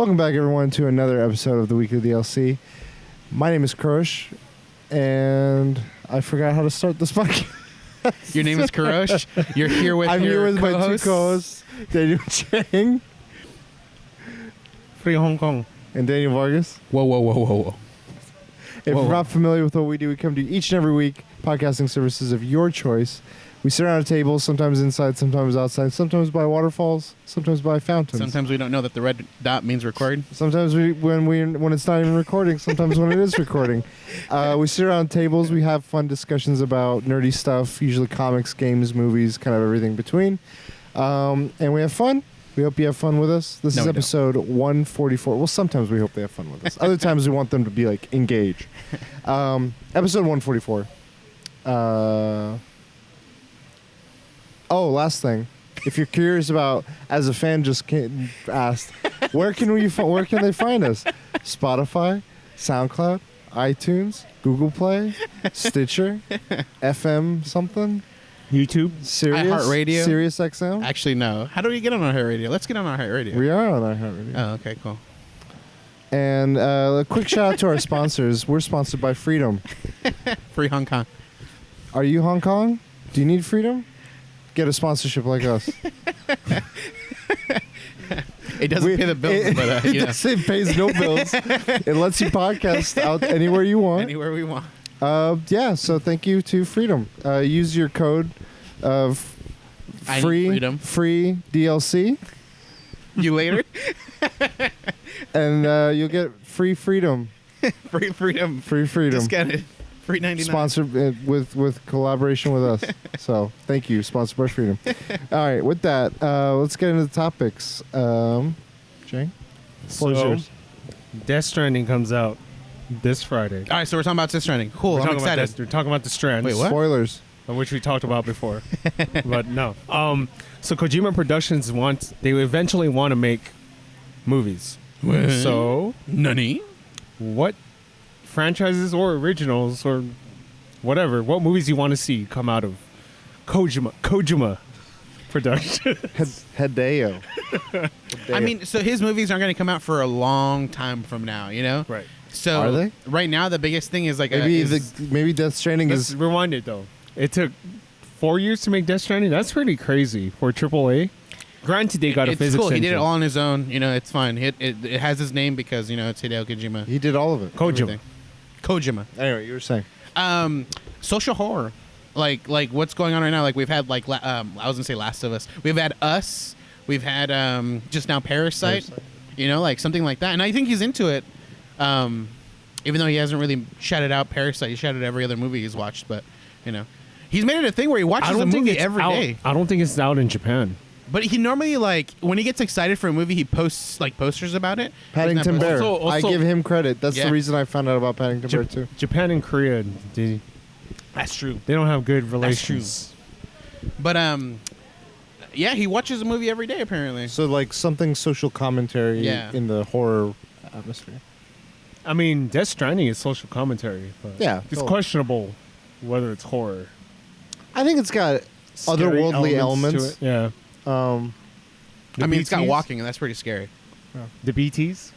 Welcome back, everyone, to another episode of the Weekly DLC. My name is Kurosh, and I forgot how to start this podcast. Your name is Kurosh. You're here with I'm here with my two co-hosts, Daniel Chang Free Hong Kong. and Daniel Vargas. Whoa. If you're not familiar with what we do, we come to you each and every week, podcasting services of your choice. We sit around a table, sometimes inside, sometimes outside, sometimes by waterfalls, sometimes by fountains. Sometimes we don't know that the red dot means record. Sometimes when it's not even recording, sometimes when it is recording. We sit around tables, we have fun discussions about nerdy stuff, usually comics, games, movies, kind of everything between. And we have fun. We hope you have fun with us. This is episode 144. Well, sometimes we hope they have fun with us. Other times we want them to be like engaged. Episode 144. Last thing. If you're curious about, as a fan just asked, where can they find us? Spotify, SoundCloud, iTunes, Google Play, Stitcher, FM something, YouTube, Sirius, iHeartRadio, Sirius XM. Actually, no. How do we get on iHeartRadio? Let's get on iHeartRadio. We are on iHeartRadio. Oh, okay, cool. And a quick shout out to our sponsors. We're sponsored by Freedom. Free Hong Kong. Are you Hong Kong? Do you need freedom? Get a sponsorship like us. It doesn't pay the bills, but It pays no bills. It lets you podcast out anywhere you want. Anywhere we want. So thank you to Freedom. Use your code of free DLC. You later? And you'll get free freedom. Free freedom. Free freedom. Discounted. Free 99. Sponsored with collaboration with us. So thank you. Sponsored by Freedom. All right. With that, let's get into the topics. Jane? So, Death Stranding comes out this Friday. All right, so we're talking about Death Stranding. Cool, I'm excited. We're talking about the Strands. Wait, what? Spoilers. Which we talked about before. But no. So Kojima Productions they eventually want to make movies. So Nani? what franchises or originals or whatever, what movies you want to see come out of Kojima Productions? Hideo. I mean, so his movies aren't going to come out for a long time from now, you know? Right. So Are they? Right now, the biggest thing is like maybe Death Stranding Let's is. rewind it though. It took 4 years to make Death Stranding. That's pretty crazy for AAA. Granted, they got a physics cool. He did it engine. all on his own. You know, it's fine. It has his name because you know it's Hideo Kojima. He did all of it. Kojima. Anyway, you were saying. Social horror, like what's going on right now. Like we've had I was gonna say Last of Us. We've had Us. We've had just now Parasite. You know, like something like that. And I think he's into it. Even though he hasn't really shouted out Parasite, he shouted every other movie he's watched. But you know, he's made it a thing where he watches a movie every day. I don't think it's out in Japan. But he normally, when he gets excited for a movie, he posts, posters about it. Paddington Bear. Also, I give him credit. That's the reason I found out about Paddington Bear, too. Japan and Korea, That's true. they don't have good relations. But, he watches a movie every day, apparently. So, like, something social commentary in the horror atmosphere. I mean, Death Stranding is social commentary, but it's questionable whether it's horror. I think it's got otherworldly elements. To it. Yeah. It's got walking, and that's pretty scary. Yeah. The BTs?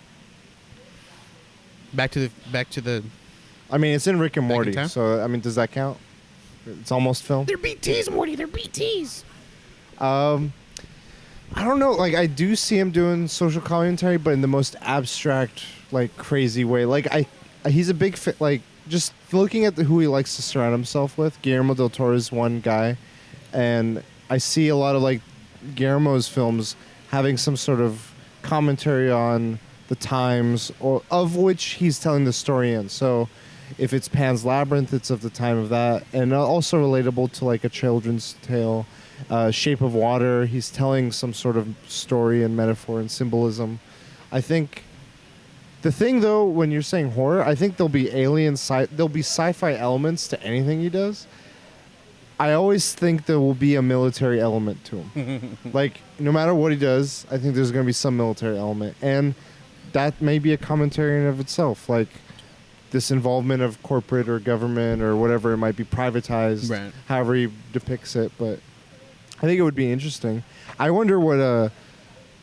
Back to the. I mean, it's in Rick and Morty, time? so I mean, does that count? It's almost film. They're BTs, Morty. They're BTs. I don't know. Like, I do see him doing social commentary, but in the most abstract, like, crazy way. Like, he's a big just looking at who he likes to surround himself with. Guillermo del Toro is one guy, and I see a lot of Guillermo's films having some sort of commentary on the times of which he's telling the story in. So if it's Pan's Labyrinth, it's of the time of that, and also relatable to a children's tale. Shape of Water, he's telling some sort of story and metaphor and symbolism. I think the thing, though, when you're saying horror, I think there'll be there'll be sci-fi elements to anything he does. I always think there will be a military element to him. No matter what he does, I think there's going to be some military element. And that may be a commentary in of itself. This involvement of corporate or government or whatever it might be, privatized, however he depicts it. But I think it would be interesting. I wonder what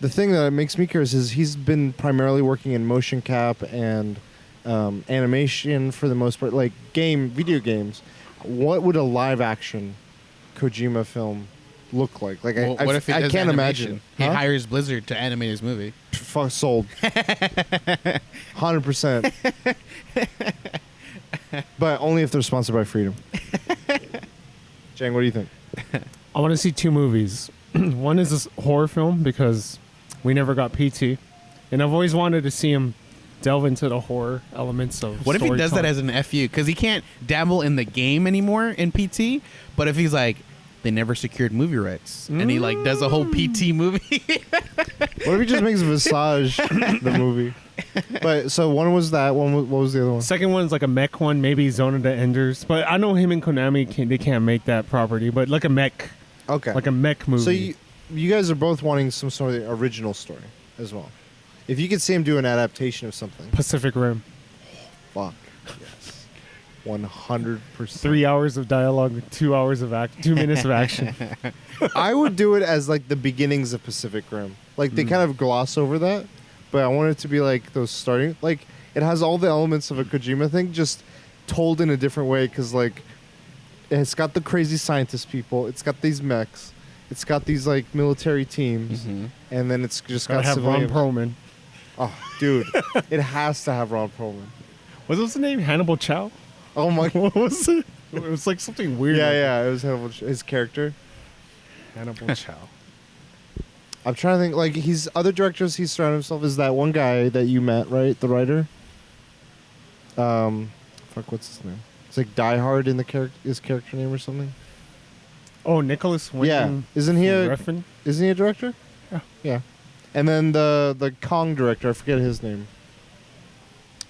the thing that makes me curious is he's been primarily working in motion cap and animation for the most part, like video games. What would a live action Kojima film look like? Like Well, I what if he I does can't animation? imagine. He Huh? hires Blizzard to animate his movie. Fuck, sold. 100%. But only if they're sponsored by Freedom. Jang, what do you think? I want to see 2 movies. One is this horror film because we never got PT, and I've always wanted to see him delve into the horror elements of. What if he does that storytelling. as an FU? Because he can't dabble in the game anymore in PT. But if he's like, they never secured movie rights, and he like does a whole PT movie. What if he just makes Visage the movie? But so one was that one. What was the other one? Second one's like a mech one, maybe Zone of the Enders. But I know him and Konami they can't make that property. But like a mech, Okay. like a mech movie. So you guys are both wanting some sort of original story as well. If you could see him do an adaptation of something, Pacific Rim, fuck yes, 100%. 3 hours of dialogue, 2 hours of 2 minutes of action. I would do it as like the beginnings of Pacific Rim. Like they kind of gloss over that, but I want it to be like those starting. Like it has all the elements of a Kojima thing, just told in a different way. Because like it's got the crazy scientist people, it's got these mechs, it's got these like military teams, and then it's just Gotta got have Ron civilians. Perlman. Oh, dude, it has to have Ron Perlman. What was the name? Hannibal Chow? Oh my. What was it? It was like something weird. Yeah, like yeah, it was his character. Hannibal Chow. I'm trying to think. Like he's other directors he's surrounded himself is that one guy that you met, right? The writer. Fuck, what's his name? It's like Die Hard in his character name or something. Oh, Nicholas Winding. Yeah, isn't he a Refn? director? Yeah. Yeah, and then the Kong director, I forget his name.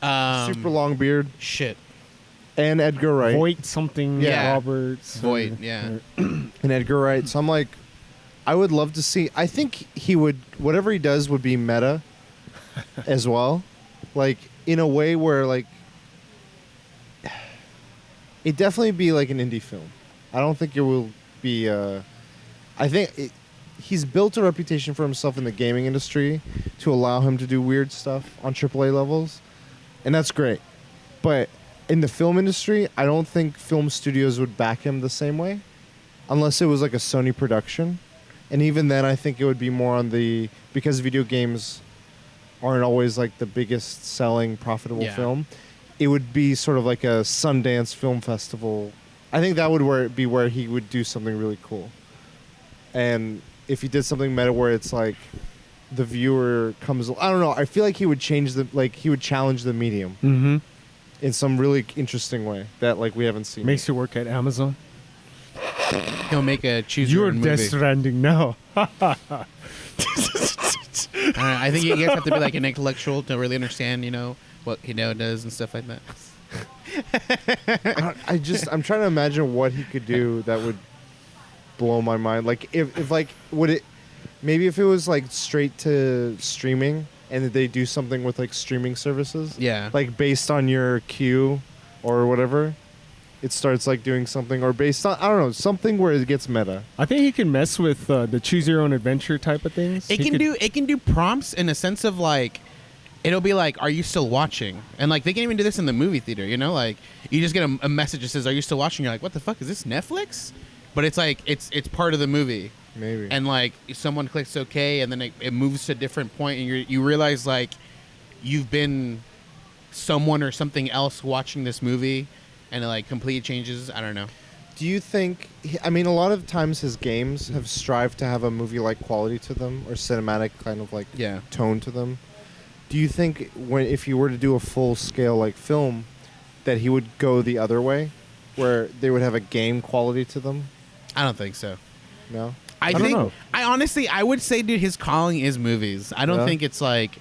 Super long beard Shit. and Edgar Wright. Voight something. Yeah. Roberts. Voight, yeah. And Edgar Wright. So I'm like, I would love to see. I think he would. Whatever he does would be meta, as well, like in a way where like it definitely be like an indie film. I don't think it will be. I think he's built a reputation for himself in the gaming industry to allow him to do weird stuff on AAA levels, and that's great. But in the film industry, I don't think film studios would back him the same way, unless it was like a Sony production. And even then, I think it would be more on because video games aren't always like the biggest selling profitable Yeah. film. It would be sort of like a Sundance Film Festival. I think that would be where he would do something really cool. And if he did something meta where it's like the viewer comes, I don't know. I feel like he would he would challenge the medium Mm-hmm. in some really interesting way that like we haven't seen. Makes you work at Amazon. He'll make a choose You're your own Death movie. Stranding now. I think you guys have to be like an intellectual to really understand, what Hideo does and stuff like that. I'm trying to imagine what he could do that would blow my mind. Like if like maybe if it was like straight to streaming and they do something with like streaming services. Yeah. Like based on your queue or whatever, it starts like doing something, or based on, I don't know, something where it gets meta. I think he can mess with the choose your own adventure type of things. It can do prompts in a sense of like, it'll be like, are you still watching? And like they can even do this in the movie theater, like you just get a message that says, are you still watching? You're like, what the fuck is this, Netflix? But it's like it's part of the movie. Maybe. And like someone clicks OK, and then it moves to a different point, and you realize like you've been someone or something else watching this movie, and it like completely changes. I don't know. Do you think? I mean, a lot of times his games have strived to have a movie-like quality to them, or cinematic kind of like Yeah. tone to them. Do you think if you were to do a full-scale like film, that he would go the other way, where they would have a game quality to them? I don't think so. No. I don't think know. I honestly would say, dude, his calling is movies. I don't Yeah. think it's like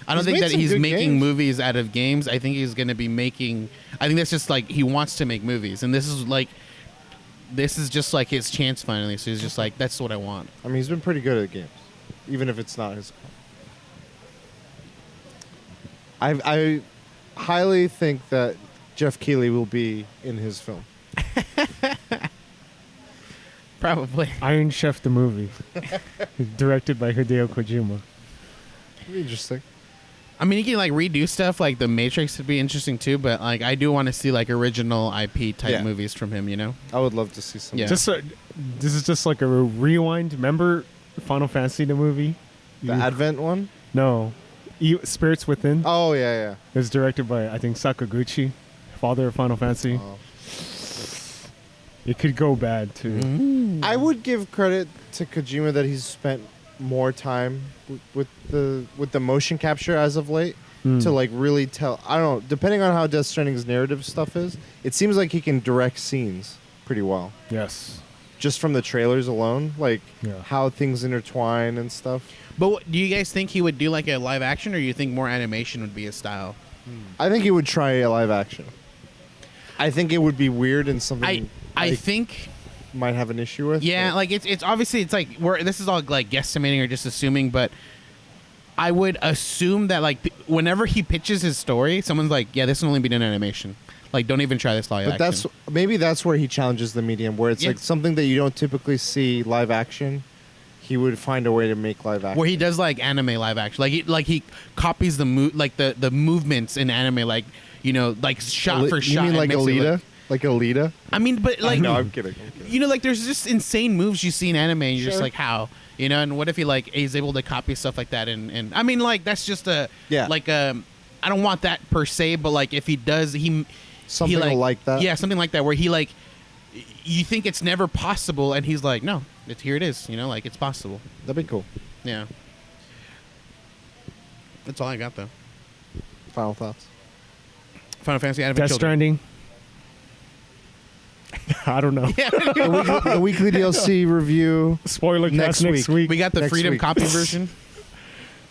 I don't He's think made that some he's good making games. movies out of games. I think he's going to be making. I think that's just like he wants to make movies, and this is just like his chance finally. So he's just like, that's what I want. I mean, he's been pretty good at games, even if it's not his. I highly think that Jeff Keighley will be in his film. Probably. Iron Chef the movie, directed by Hideo Kojima. Interesting. I mean, you can like redo stuff like The Matrix would be interesting too, but like I do want to see like original IP type movies from him. You know? I would love to see some. Yeah. This is just like a rewind. Remember Final Fantasy the movie? The Advent one? No, Spirits Within. Oh yeah. It was directed by I think Sakaguchi, father of Final Fantasy. Oh. It could go bad too. I would give credit to Kojima that he's spent more time with the motion capture as of late to like really tell. I don't know. Depending on how Death Stranding's narrative stuff is, it seems like he can direct scenes pretty well. Yes. Just from the trailers alone, like how things intertwine and stuff. But do you guys think he would do like a live action, or do you think more animation would be his style? I think he would try a live action. I think it would be weird and something I think might have an issue with. Yeah, like it's obviously it's like this is all like guesstimating or just assuming, but I would assume that like whenever he pitches his story, someone's like, yeah, this can only be done in animation. Like, don't even try this live action. But maybe that's where he challenges the medium, where it's like something that you don't typically see live action. He would find a way to make live action. Where he does like anime live action, like he copies the the movements in anime, like like shot for shot. You mean like Alita? Like Alita? I mean, but like no, I'm kidding. Like there's just insane moves you see in anime, and you're just like, how? And what if he like is able to copy stuff like that? And I mean, like that's just I don't want that per se, but like if he does, something like that. Yeah, something like that, where he like, you think it's never possible, and he's like, no, here it is. Like it's possible. That'd be cool. Yeah. That's all I got though. Final thoughts. Final Fantasy Advent Death Children. Stranding. I don't know. The weekly DLC review. Spoiler cast next week. We got the Freedom copy version.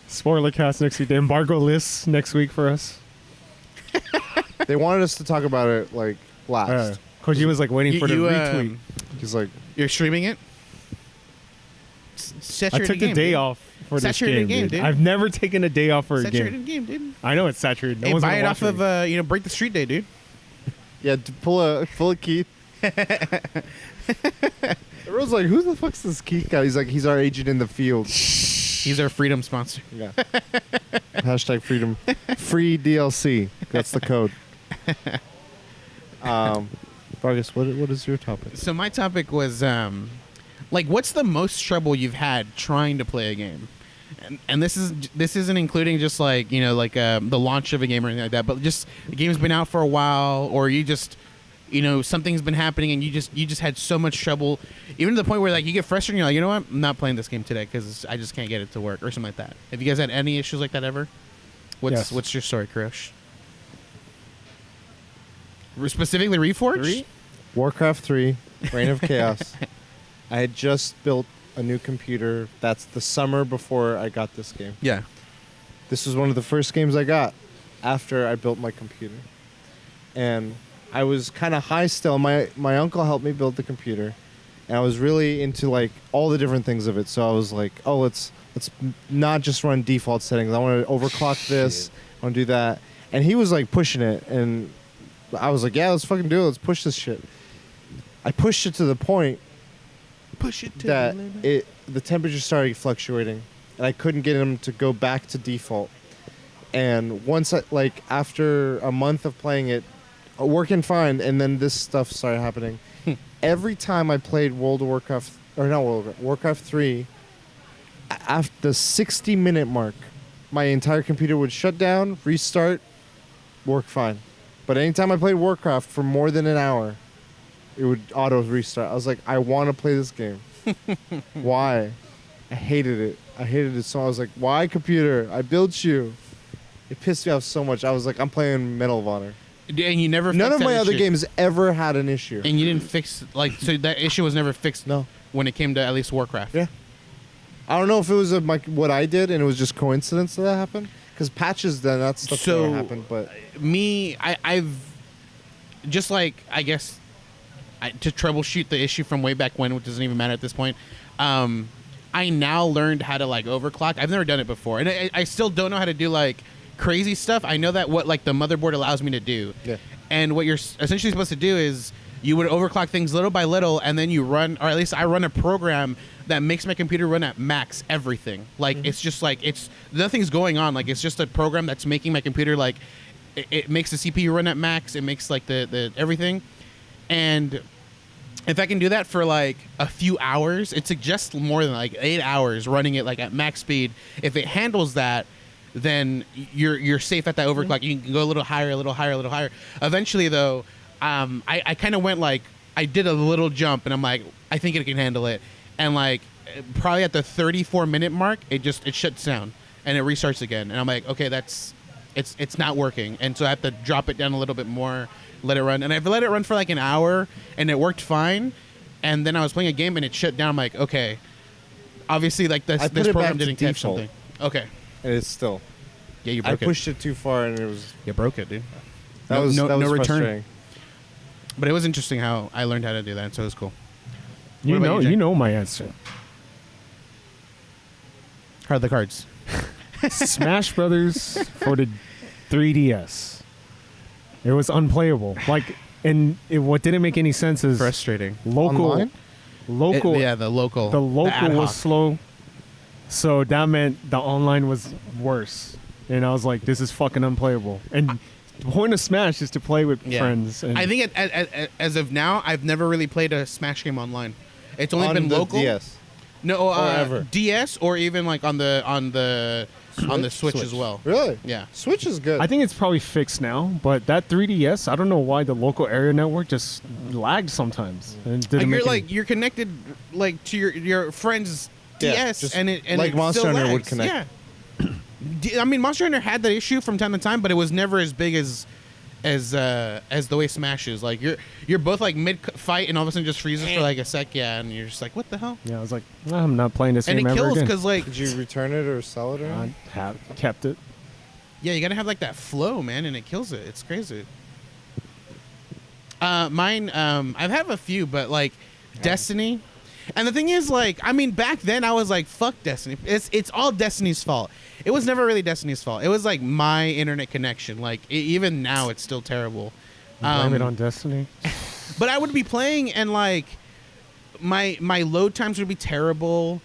Spoiler cast next week. The embargo lists next week for us. They wanted us to talk about it like last. Kojima's like waiting for the retweet. He's like, you're streaming it? I took the day off for this game, dude. I've never taken a day off for a game. Saturated game, dude. I know it's saturated. No hey, one's buy it off it. of Break the Street Day, dude. yeah, to pull a Keith. Everyone's like, who the fuck's this Keith guy? He's like, he's our agent in the field. He's our Freedom sponsor. Yeah. Hashtag Freedom. Free DLC. That's the code. Vargas, what is your topic? So my topic was, like, what's the most trouble you've had trying to play a game? And this isn't including just like the launch of a game or anything like that, but just the game's been out for a while, or you just something's been happening and you just had so much trouble, even to the point where like you get frustrated and you're like, you know what, I'm not playing this game today because I just can't get it to work or something like that. Have you guys had any issues like that ever? What's your story, Kurosh? Specifically Reforged? Warcraft 3, Reign of Chaos. I had just built a new computer. That's the summer before I got this game. Yeah. This was one of the first games I got after I built my computer. And I was kind of high still. My uncle helped me build the computer. And I was really into like all the different things of it. So I was like, oh, let's not just run default settings. I want to overclock this. I want to do that. And he was like pushing it. And I was like, yeah, let's fucking do it. Let's push this shit. I pushed it to the point that the temperature started fluctuating, and I couldn't get him to go back to default. And once after a month of playing it, working fine, and then this stuff started happening. Every time I played Warcraft 3, after the 60-minute mark, my entire computer would shut down, restart, work fine. But anytime I played Warcraft for more than an hour, it would auto restart. I was like, I want to play this game. Why? I hated it so. I was like, why, computer? I built you. It pissed me off so much. I was like, I'm playing Medal of Honor. And you never. None of my other games ever had an issue. And you didn't fix so that issue was never fixed. No. When it came to at least Warcraft. Yeah. I don't know if it was what I did and it was just coincidence that happened. Because patches, then that stuff never happened. But I've just I guess. To troubleshoot the issue from way back when, which doesn't even matter at this point, I now learned how to overclock. I've never done it before, and I still don't know how to do crazy stuff. I know that what the motherboard allows me to do, and what you're essentially supposed to do is you would overclock things little by little, and then you run, or at least I run a program that makes my computer run at max everything. Like it's just like it's nothing's going on. Like it's just a program that's making my computer like it makes the CPU run at max. It makes like the everything, and if I can do that for like a few hours, it suggests more than like 8 hours running it like at max speed. If it handles that, then you're safe at that overclock. You can go a little higher, a little higher, a little higher. Eventually, though, I kind of went like I did a little jump, and I'm like, I think it can handle it. And like probably at the 34-minute mark, it shuts down and it restarts again. And I'm like, okay, it's not working. And so I have to drop it down a little bit more, let it run. And I've let it run for like an hour, and it worked fine. And then I was playing a game, and it shut down. I'm like, okay, obviously like this program didn't catch something. Okay. And it's still. Yeah, you broke it. I pushed it too far, and it was. You broke it, dude. That was no return. frustrating. But it was interesting how I learned how to do that, so it was cool. You know my answer. How are the cards? Smash Brothers for the 3DS. It was unplayable. Like, and what didn't make any sense is Frustrating. local. Online? Local. The local. The local ad was hoc. slow, so that meant the online was worse. And I was like, "This is fucking unplayable." And the point of Smash is to play with friends. And I think as of now, I've never really played a Smash game online. It's only On been the local. DS. No, ever. DS or even like on the Switch as well. Really? Yeah. Switch is good. I think it's probably fixed now, but that 3DS, I don't know why the local area network just lagged sometimes. And didn't make any- You're connected like to your friend's Yeah, DS just and it like it Monster still Hunter would lags. connect. Yeah. I mean, Monster Hunter had that issue from time to time, but it was never as big as the way Smash is. Like you're both like mid fight, and all of a sudden just freezes for like a sec. Yeah, and you're just like, what the hell? Yeah, I was like, I'm not playing this And game it ever kills again. because like Did you return it or sell it or I anything? have kept it. yeah, you gotta have like that flow, man, and it kills it. It's crazy. Mine, I've had a few, but like Destiny. And the thing is, like, I mean, back then I was like, fuck Destiny. It's all Destiny's fault. It was never really Destiny's fault. It was like my internet connection. Like even now, it's still terrible. Blame it on Destiny. But I would be playing, and like my load times would be terrible.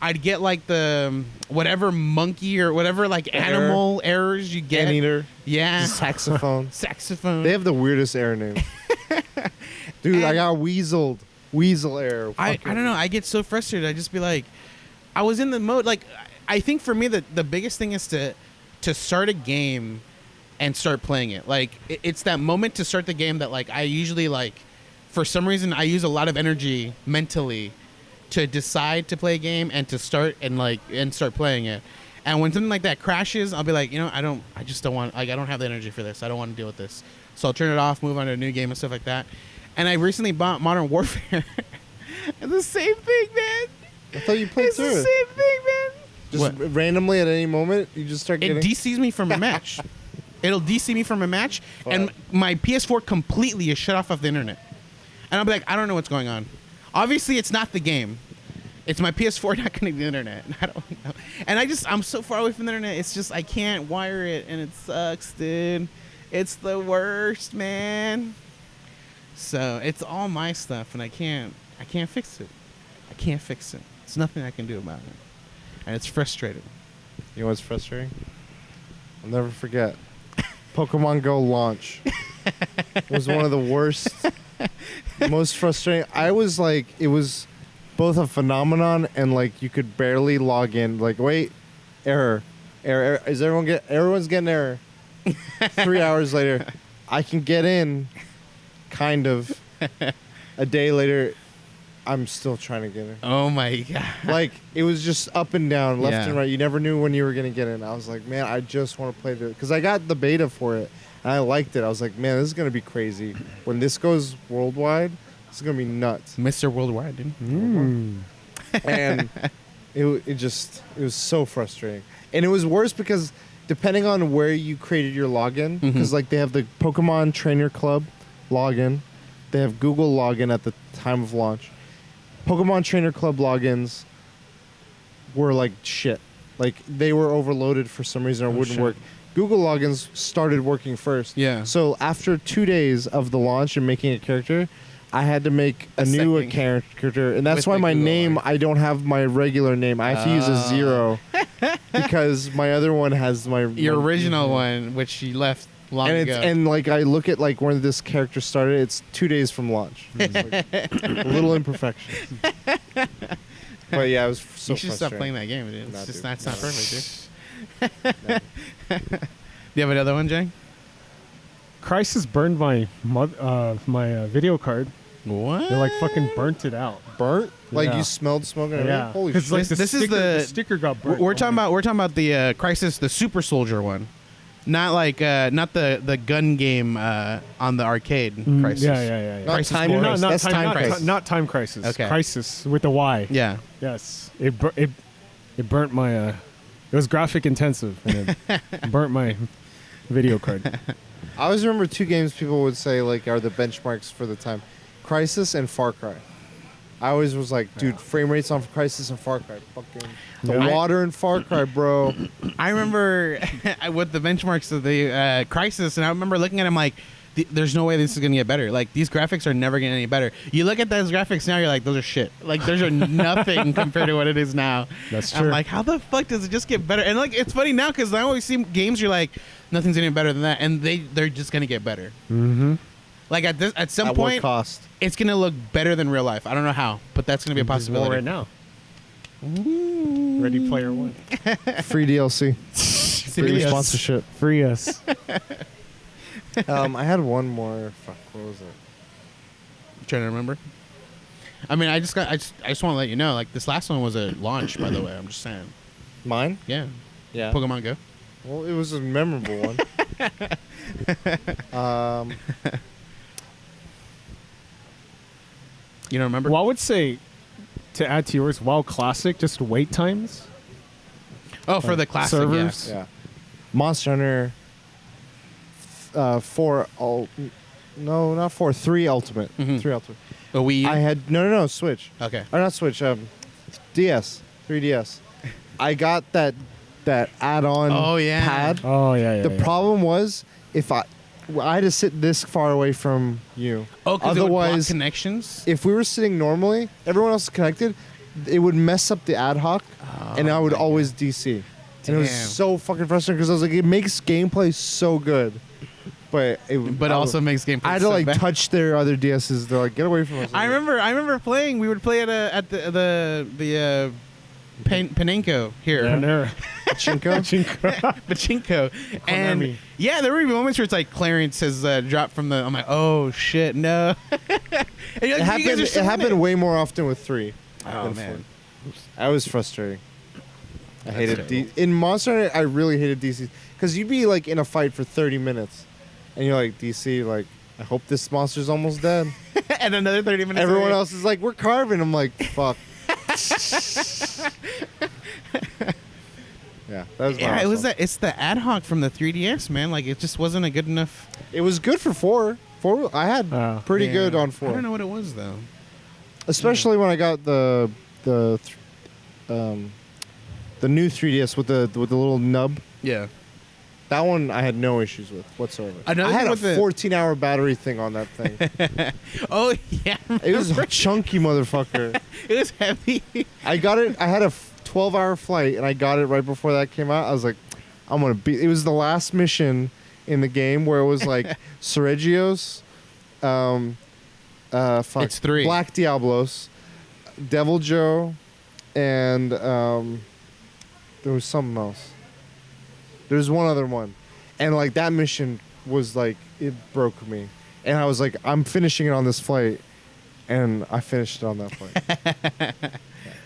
I'd get like the whatever monkey or whatever like animal errors you get. Anteater. Yeah. Saxophone. Saxophone. They have the weirdest error name. Dude, I got weaseled. Weasel error. I don't know. I get so frustrated. I just be like, I was in the mode. Like, I think for me, the biggest thing is to start a game and start playing it. Like, it's that moment to start the game that, like, I usually, like, for some reason, I use a lot of energy mentally to decide to play a game and to start and start playing it. And when something like that crashes, I'll be like, I just don't want, like, I don't have the energy for this. I don't want to deal with this. So I'll turn it off, move on to a new game and stuff like that. And I recently bought Modern Warfare. It's the same thing, man. I thought you played It's through the it. same thing, man. Just randomly at any moment, you just start It getting. DCs me from a match. It'll DC me from a match, and my PS4 completely is shut off of the internet. And I'll be like, I don't know what's going on. Obviously, it's not the game. It's my PS4 not connecting to the internet. I don't know. And I'm so far away from the internet. It's just I can't wire it, and it sucks, dude. It's the worst, man. So it's all my stuff, and I can't fix it. I can't fix it. There's nothing I can do about it, and it's frustrating. You know what's frustrating? I'll never forget. Pokemon Go launch was one of the worst, most frustrating. I was like, it was both a phenomenon and like you could barely log in. Like, wait, error. Is everyone's getting error? 3 hours later, I can get in. Kind of. A day later, I'm still trying to get in. Oh my god! Like, it was just up and down, left Yeah. and right. You never knew when you were going to get in. I was like, man, I just want to play this. Because I got the beta for it, and I liked it. I was like, man, this is going to be crazy. When this goes worldwide, this is going to be nuts. Mr. Worldwide, dude. And it was so frustrating. And it was worse because depending on where you created your login, because like they have the Pokemon Trainer Club login, they have Google login at the time of launch. Pokemon Trainer Club logins were like shit. Like they were overloaded for some reason or wouldn't shit. work. Google logins started working first. Yeah. So after 2 days of the launch and making a character, I had to make a new character, and that's With why the my Google name, Art. I don't have my regular name. I have to use a 0 because my other one has Your my- original one, which you left long and ago. and like I look at like when this character started, it's 2 days from launch. It's like a little imperfection. But yeah, it was so you should stop frustrating. playing that game, dude. It's Nah, just dude. that's not No. perfect, No. dude. Do you have another one, Jay? Crisis burned my video card. What? They like fucking burnt it out. Burnt? Like Yeah. you smelled smoke and everything? Yeah, Holy because shit. like This is the- sticker got burnt. We're talking about the Crisis, the Super Soldier one, not like not the gun game on the arcade Crisis. Yeah. Not Crisis Time Core. Crisis. Not That's Time Crisis. Not Time Crisis. Okay. Crisis with a Y. Yeah. Yes. It burnt my. It was graphic intensive, and it burnt my video card. I always remember 2 games people would say like are the benchmarks for the time. Crisis and Far Cry. I always was like, dude, frame rates on Crisis and Far Cry. Fucking the Yeah. water in Far Cry, bro. I remember with the benchmarks of the Crisis, and I remember looking at them like, there's no way this is gonna get better. Like these graphics are never getting any better. You look at those graphics now, you're like, those are shit. Like those are nothing compared to what it is now. That's I'm true. like, how the fuck does it just get better? And like, it's funny now because I always see games you're like, nothing's any better than that, and they're just gonna get better. Mm-hmm. Like at some At what point, cost? it's gonna look better than real life. I don't know how, but that's gonna be a possibility. right now. Ready Player One. Free DLC. Free Yes. sponsorship. Free us. I had one more. Fuck, what was it? Trying to remember. I mean, I just want to let you know, like this last one was a launch, by the way. I'm just saying. Mine? Yeah. Yeah. Pokemon Go. Well, it was a memorable one. You don't remember? Well, I would say, to add to yours, WoW Classic, just wait times. Oh, for the classic servers? yeah. Yeah. Monster Hunter 4 no, not 4, 3 Ultimate. Mhm. 3 Ultimate. A Wii U? I had no Switch. Okay. Or not Switch, DS, 3DS. I got that add-on Oh, yeah. pad. Oh yeah. The problem was if I had to sit this far away from you. Oh, because it would block Otherwise, connections? if we were sitting normally, everyone else is connected, it would mess up the ad hoc, and I would my always DC. And it was Damn. so fucking frustrating because I was like, it makes gameplay so good, but But also makes gameplay I had to so like bad. touch their other DSs. They're like, get away from us. I remember playing. We would play at the Panenko here. Panera. Chinko. Pachinko. And Konami. yeah, there were moments where it's like Clarence has dropped from the. I'm like, oh shit, no. And you're like, It you guys happened. are It so in happened way more often with 3. Oh than man, 4. I was frustrating. I That's hated terrible. in Monster Hunter. I really hated DC because you'd be like in a fight for 30 minutes, and you're like DC, like I hope this monster's almost dead. and another 30 minutes. Everyone later- else is like, we're carving. I'm like, fuck. Yeah, that was. Yeah, it was that. It's the ad hoc from the 3DS, man. Like it just wasn't a good enough. It was good for 4. 4. I had pretty Yeah. good on I 4, don't know what it was though. especially when I got the new 3DS with the little nub. Yeah. That one I had no issues with whatsoever. Another I had thing a with the- 14-hour battery thing on that thing. Oh yeah. It was a chunky motherfucker. It was heavy. I got it. I had a 12-hour flight, and I got it right before that came out. I was like, I'm gonna beat. It was the last mission in the game where it was like Sergio's, fuck, It's 3. Black Diablos, Devil Joe, and there was something else. There was one other one, and like that mission was like it broke me, and I was like, I'm finishing it on this flight, and I finished it on that flight.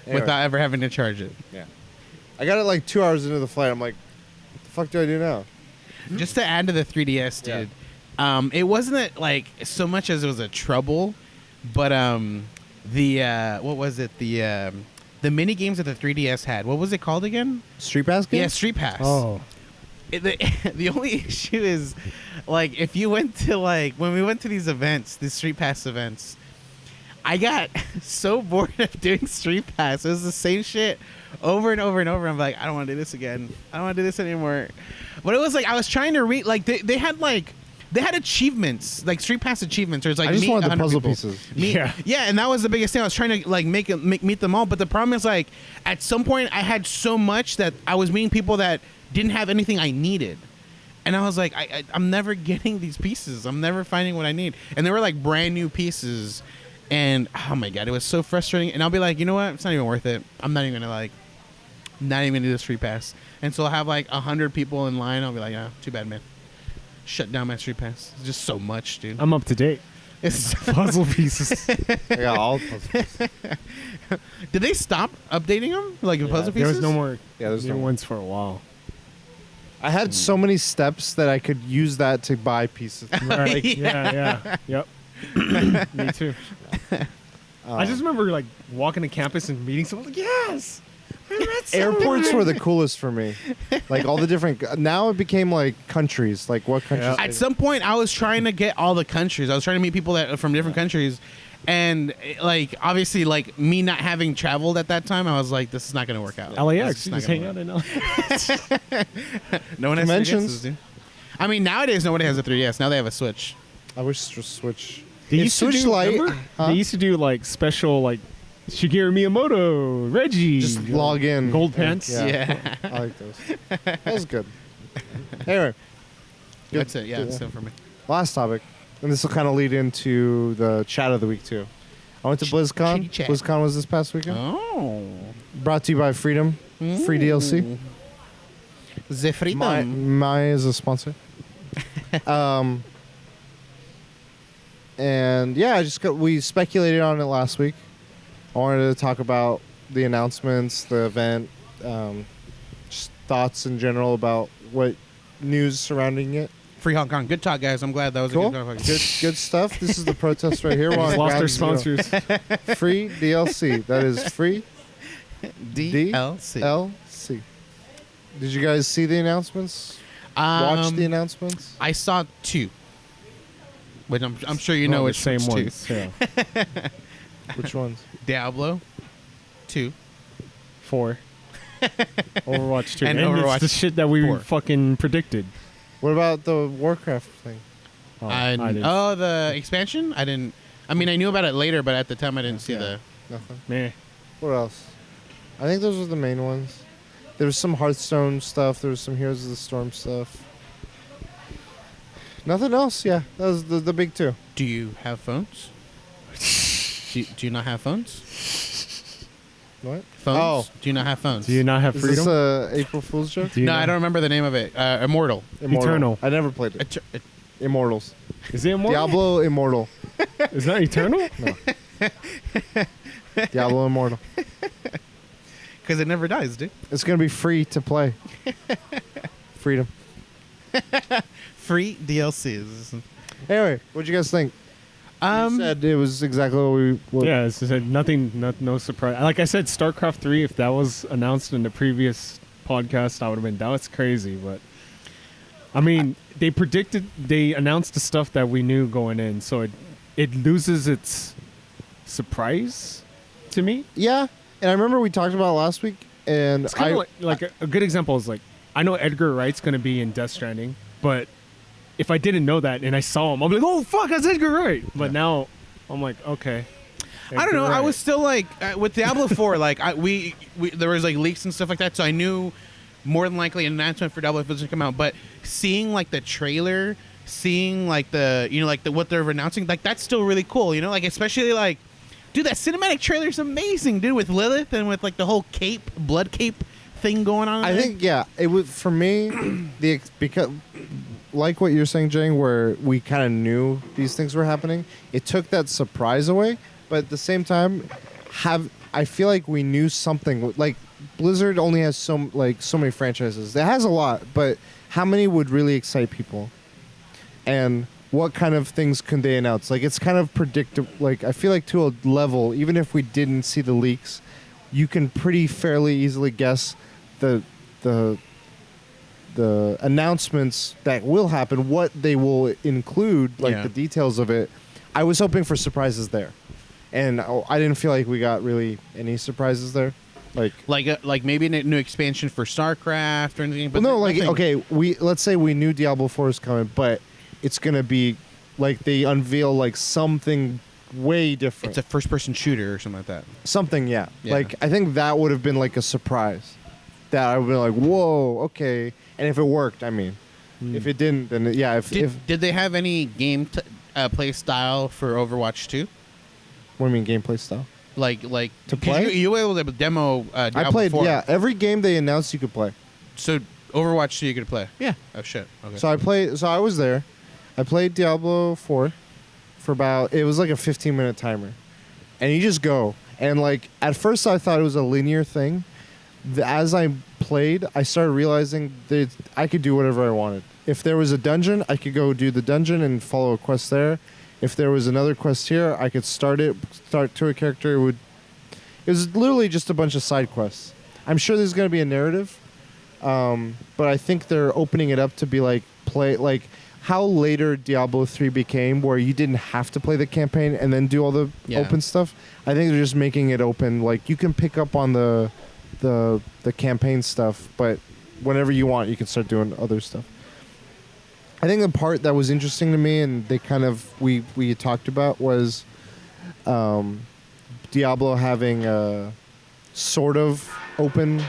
Anyway. Without ever having to charge it. Yeah. I got it like 2 hours into the flight. I'm like, what the fuck do I do now? Just to add to the 3DS, Yeah. dude. It wasn't like so much as it was a trouble, but the what was it? The mini games that the 3DS had. What was it called again? Street Pass game? Yeah, Street Pass. Oh. The only issue is, like, if you went to like when we went to these events, these Street Pass events, I got so bored of doing Street Pass. It was the same shit over and over and over. I'm like, I don't want to do this again. I don't want to do this anymore. But it was like I was trying to read. Like they had like They had achievements, like Street Pass achievements. There's like I just meet wanted the 100 puzzle people. pieces. Yeah, and that was the biggest thing. I was trying to like meet them all, but the problem is like at some point I had so much that I was meeting people that didn't have anything I needed, and I was like, I'm never getting these pieces. I'm never finding what I need, and they were like brand new pieces, and oh my god, it was so frustrating. And I'll be like, you know what? It's not even worth it. I'm not even gonna do the Street Pass. And so I'll have like 100 people in line. I'll be like, yeah, too bad, man. Shut down my Street Pass. It's just so much, dude. I'm up to date. It's Puzzle pieces. I got all the puzzle pieces. Did they stop updating them? Like the puzzle There pieces? was no more there's new no ones for a while. I had so many steps that I could use that to buy pieces. Right. Yeah. Yep. Me too. I just remember like walking to campus and meeting someone like, yes. I met someone. Airports were the coolest for me. Like all the different. Now it became like countries. Like what countries? At some point, I was trying to get all the countries. I was trying to meet people that from different countries. And like obviously, like me not having traveled at that time, I was like, "This is not going to work out." LAX, This is just not hang gonna out in LAX. No one has Conventions. 3DSs, dude. I mean, nowadays nobody has a 3DS. Now they have a Switch. I wish to switch. They If used to Switch do, Lite, remember? huh? They used to do like special like Shigeru Miyamoto, Reggie. Just log in. Gold pants. Yeah. I like those. That was good. Anyway, good. That's it. Yeah, Good. that's it for me. Last topic, and this will kind of lead into the chat of the week too. I went to BlizzCon. Chitty chat. BlizzCon was this past weekend. Oh, Brought to you by Freedom. Free DLC. The freedom. Maya is a sponsor. And yeah, we speculated on it last week. I wanted to talk about the announcements, the event, just thoughts in general about what news surrounding it. Free Hong Kong. Good talk, guys. I'm glad that was Cool. a good talk. Good stuff. This is the protest right here. We're on Lost our ground zero. sponsors. Free DLC. That is free DLC. DLC. Did you guys see the announcements? Watch the announcements? I saw 2. Which I'm sure you know Oh, the which same ones, too. ones. Yeah. Which ones? Diablo 2. 4. Overwatch 2. And And Overwatch it's the shit that we 4. fucking predicted. What about the Warcraft thing? Oh, I didn't. The expansion? I didn't. I mean, I knew about it later, but at the time I didn't see the. Nothing. Meh. What else? I think those were the main ones. There was some Hearthstone stuff. There was some Heroes of the Storm stuff. Nothing else. Yeah, that was the big 2. Do you have phones? do you not have phones? What? Phones? Oh. Do you not have phones? Do you not have Is freedom? this a April Fool's joke? Do you No, not- I don't remember the name of it. Immortal. Eternal. I never played it. Immortals. Is it immortal? Diablo Immortal. Is that eternal? Diablo Immortal. Because it never dies, dude. It's gonna be free to play. Freedom. Free DLCs. Anyway, what'd you guys think? You said it was exactly what we. Yeah, it's just no surprise. Like I said, StarCraft 3, if that was announced in the previous podcast, I would have been, that's crazy. But I mean, they announced the stuff that we knew going in, so it loses its surprise to me. Yeah, and I remember we talked about it last week, and It's kind of like a good example is like, I know Edgar Wright's going to be in Death Stranding, but if I didn't know that and I saw him, I'll be like, oh, fuck, that's Edgar Wright. But now I'm like, okay. I don't know. Edgar I Wright. was still like with Diablo 4. Like we there was like leaks and stuff like that, so I knew more than likely an announcement for Diablo 4 was gonna come out. But seeing like the trailer, seeing like the what they're announcing, like that's still really cool. You know, like especially like, dude, that cinematic trailer is amazing, dude, with Lilith and with like the whole blood cape thing going on. I think it was for me because like what you're saying, Jane, where we kind of knew these things were happening. It took that surprise away, but at the same time, I feel like we knew something. Like Blizzard only has so many franchises. It has a lot, but how many would really excite people? And what kind of things can they announce? Like it's kind of predictable. Like I feel like to a level, even if we didn't see the leaks, you can pretty fairly easily guess the announcements that will happen, what they will include, like the details of it. I was hoping for surprises there, and I didn't feel like we got really any surprises there. Like maybe a new expansion for StarCraft or anything. But well, no, nothing. okay, let's say we knew Diablo 4 is coming, but it's gonna be like they unveil like something way different. It's a first-person shooter or something like that. Something, yeah. Yeah. Like I think that would have been like a surprise. That I would be like, whoa, okay. And if it worked, I mean, if it didn't, then yeah. Did they have any game play style for Overwatch 2? What do you mean gameplay style? Like To 'cause play? You were able to demo. Diablo I played, 4. yeah. Every game they announced you could play. So Overwatch 2 you could play. Yeah. Oh shit. Okay. So I was there. I played Diablo 4 for about, it was like a 15-minute timer. And you just go. And like at first I thought it was a linear thing. As I played, I started realizing that I could do whatever I wanted. If there was a dungeon, I could go do the dungeon and follow a quest there. If there was another quest here, I could start to a character. It was literally just a bunch of side quests. I'm sure there's going to be a narrative, but I think they're opening it up to be like how later Diablo 3 became, where you didn't have to play the campaign and then do all the open stuff. I think they're just making it open. Like you can pick up on the campaign stuff, but whenever you want, you can start doing other stuff. I think the part that was interesting to me, and they kind of we talked about, was Diablo having a sort of open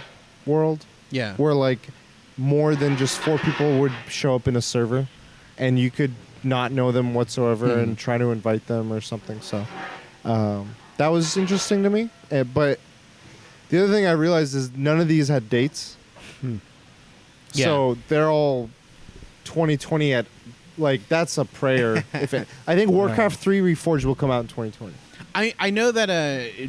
world. Yeah. Where like more than just 4 people would show up in a server, and you could not know them whatsoever and try to invite them or something. So that was interesting to me. But the other thing I realized is none of these had dates. Yeah. So they're all 2020 at, like, that's a prayer. I think Warcraft 3 Reforged will come out in 2020. I know that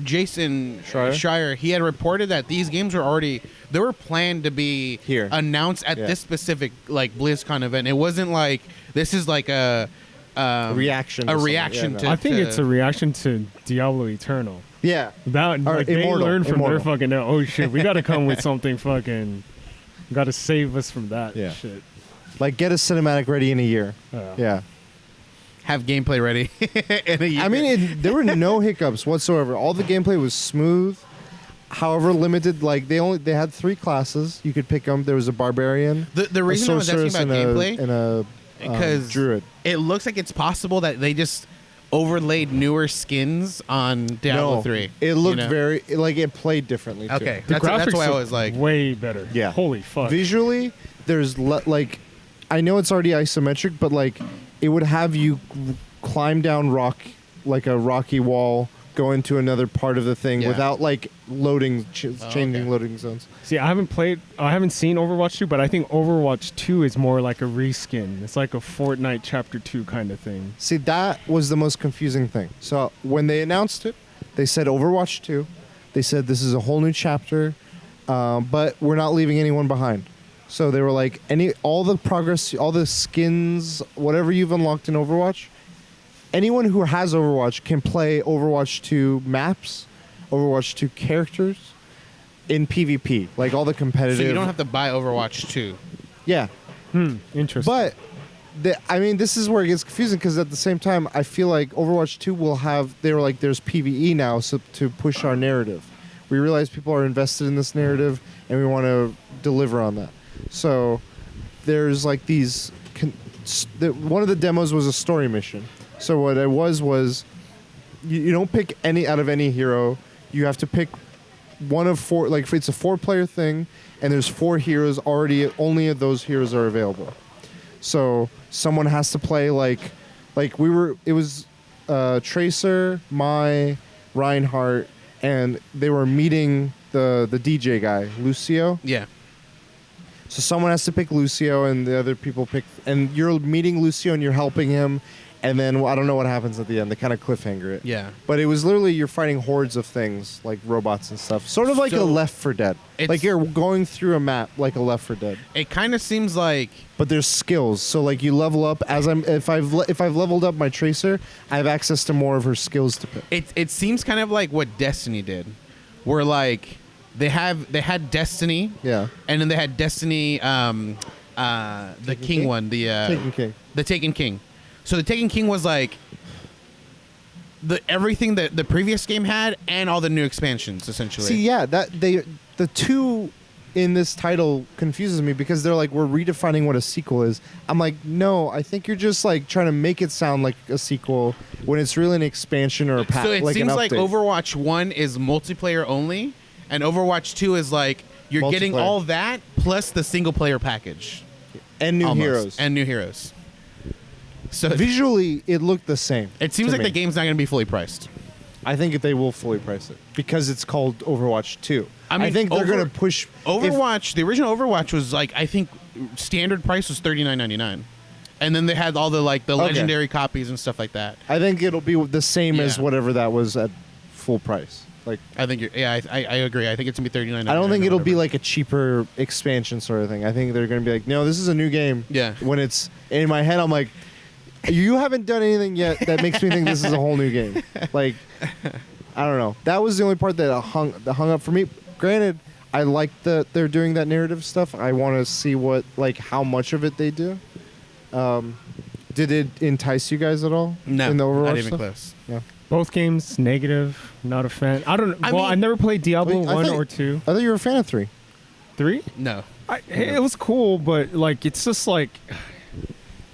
Jason Schreier, he had reported that these games they were planned to be Here. announced at this specific like BlizzCon event. It wasn't like this is like a reaction. A to reaction something. to. Yeah, I think it's a reaction to Diablo Eternal. Yeah. That Or like, they Immortal. learned from Immortal. their fucking oh shit, we got to come with something fucking. Got to save us from that Yeah. shit. Like, get a cinematic ready in a year. Yeah. have gameplay ready in a year. I mean, there were no hiccups whatsoever. All the gameplay was smooth. However limited, like they had 3 classes. You could pick them. There was a barbarian, the reason I was asking about gameplay and a because druid. It looks like it's possible that they just overlaid newer skins on Diablo 3. It looked you know? very like it played differently. Too. Okay, The that's why I graphics was like, look way better. Yeah. Holy fuck. Visually, there's like, I know it's already isometric, but like it would have you climb down like a rocky wall, go into another part of the thing without like loading, changing loading zones. See, I haven't seen Overwatch 2, but I think Overwatch 2 is more like a reskin. It's like a Fortnite Chapter 2 kind of thing. See, that was the most confusing thing. So when they announced it, they said Overwatch 2. They said this is a whole new chapter, but we're not leaving anyone behind. So they were like, all the progress, all the skins, whatever you've unlocked in Overwatch, anyone who has Overwatch can play Overwatch 2 maps, Overwatch 2 characters in PvP, like all the competitive. so you don't have to buy Overwatch 2. Yeah. Interesting. But I mean, this is where it gets confusing because at the same time, I feel like Overwatch 2 will have. They were like, there's PVE now, so to push our narrative. We realize people are invested in this narrative, and we want to deliver on that. So there's like these. One of the demos was a story mission. So what it was you don't pick any out of any hero. You have to pick one of 4. Like it's a 4-player thing, and there's 4 heroes already. Only of those heroes are available. So someone has to play like we were. It was Tracer, Mai, Reinhardt, and they were meeting the DJ guy, Lucio. Yeah. So someone has to pick Lucio, and the other people pick. And you're meeting Lucio, and you're helping him. And then I don't know what happens at the end. They kind of cliffhanger it. Yeah. But it was literally you're fighting hordes of things like robots and stuff. Sort of like a Left 4 Dead. Like you're going through a map like a Left 4 Dead. It kind of seems like. But there's skills. So like you level up if I've leveled up my Tracer, I have access to more of her skills to pick. It seems kind of like what Destiny did, where like they had Destiny. Yeah. And then they had Destiny, the King one, the Taken King. The Taken King. So the Taken King was like everything that the previous game had and all the new expansions essentially. See, yeah, that the 2 in this title confuses me because they're like, we're redefining what a sequel is. I'm like, no, I think you're just like trying to make it sound like a sequel when it's really an expansion or a So it like seems an like update. Overwatch 1 is multiplayer only, and Overwatch 2 is like you're getting Multiplayer. all that plus the single player package. and new Almost. heroes. And new heroes. So Visually, it looked the same. it seems to like me. the game's not going to be fully priced. I think they will fully price it because it's called Overwatch 2. I mean, think they're going to push Overwatch, the original Overwatch was like, I think standard price was $39.99. And then they had all the like the Okay. legendary copies and stuff like that. I think it'll be the same as Yeah. whatever that was at full price. Like, I think I agree. I think it's going to be $39.99. I don't think or it'll be whatever. like a cheaper expansion sort of thing. I think they're going to be like, no, this is a new game. Yeah. When it's in my head, I'm like, you haven't done anything yet that makes me think this is a whole new game. Like, I don't know. That was the only part that hung up for me. Granted, I like that they're doing that narrative stuff. I want to see how much of it they do. Did it entice you guys at all? No, in the Overwatch not even stuff? close. Yeah. Both games negative. Not a fan. I don't. I Well, mean- I never played Diablo Wait, I 1 think- or 2. I thought you were a fan of 3. 3. No. It was cool, but like it's just like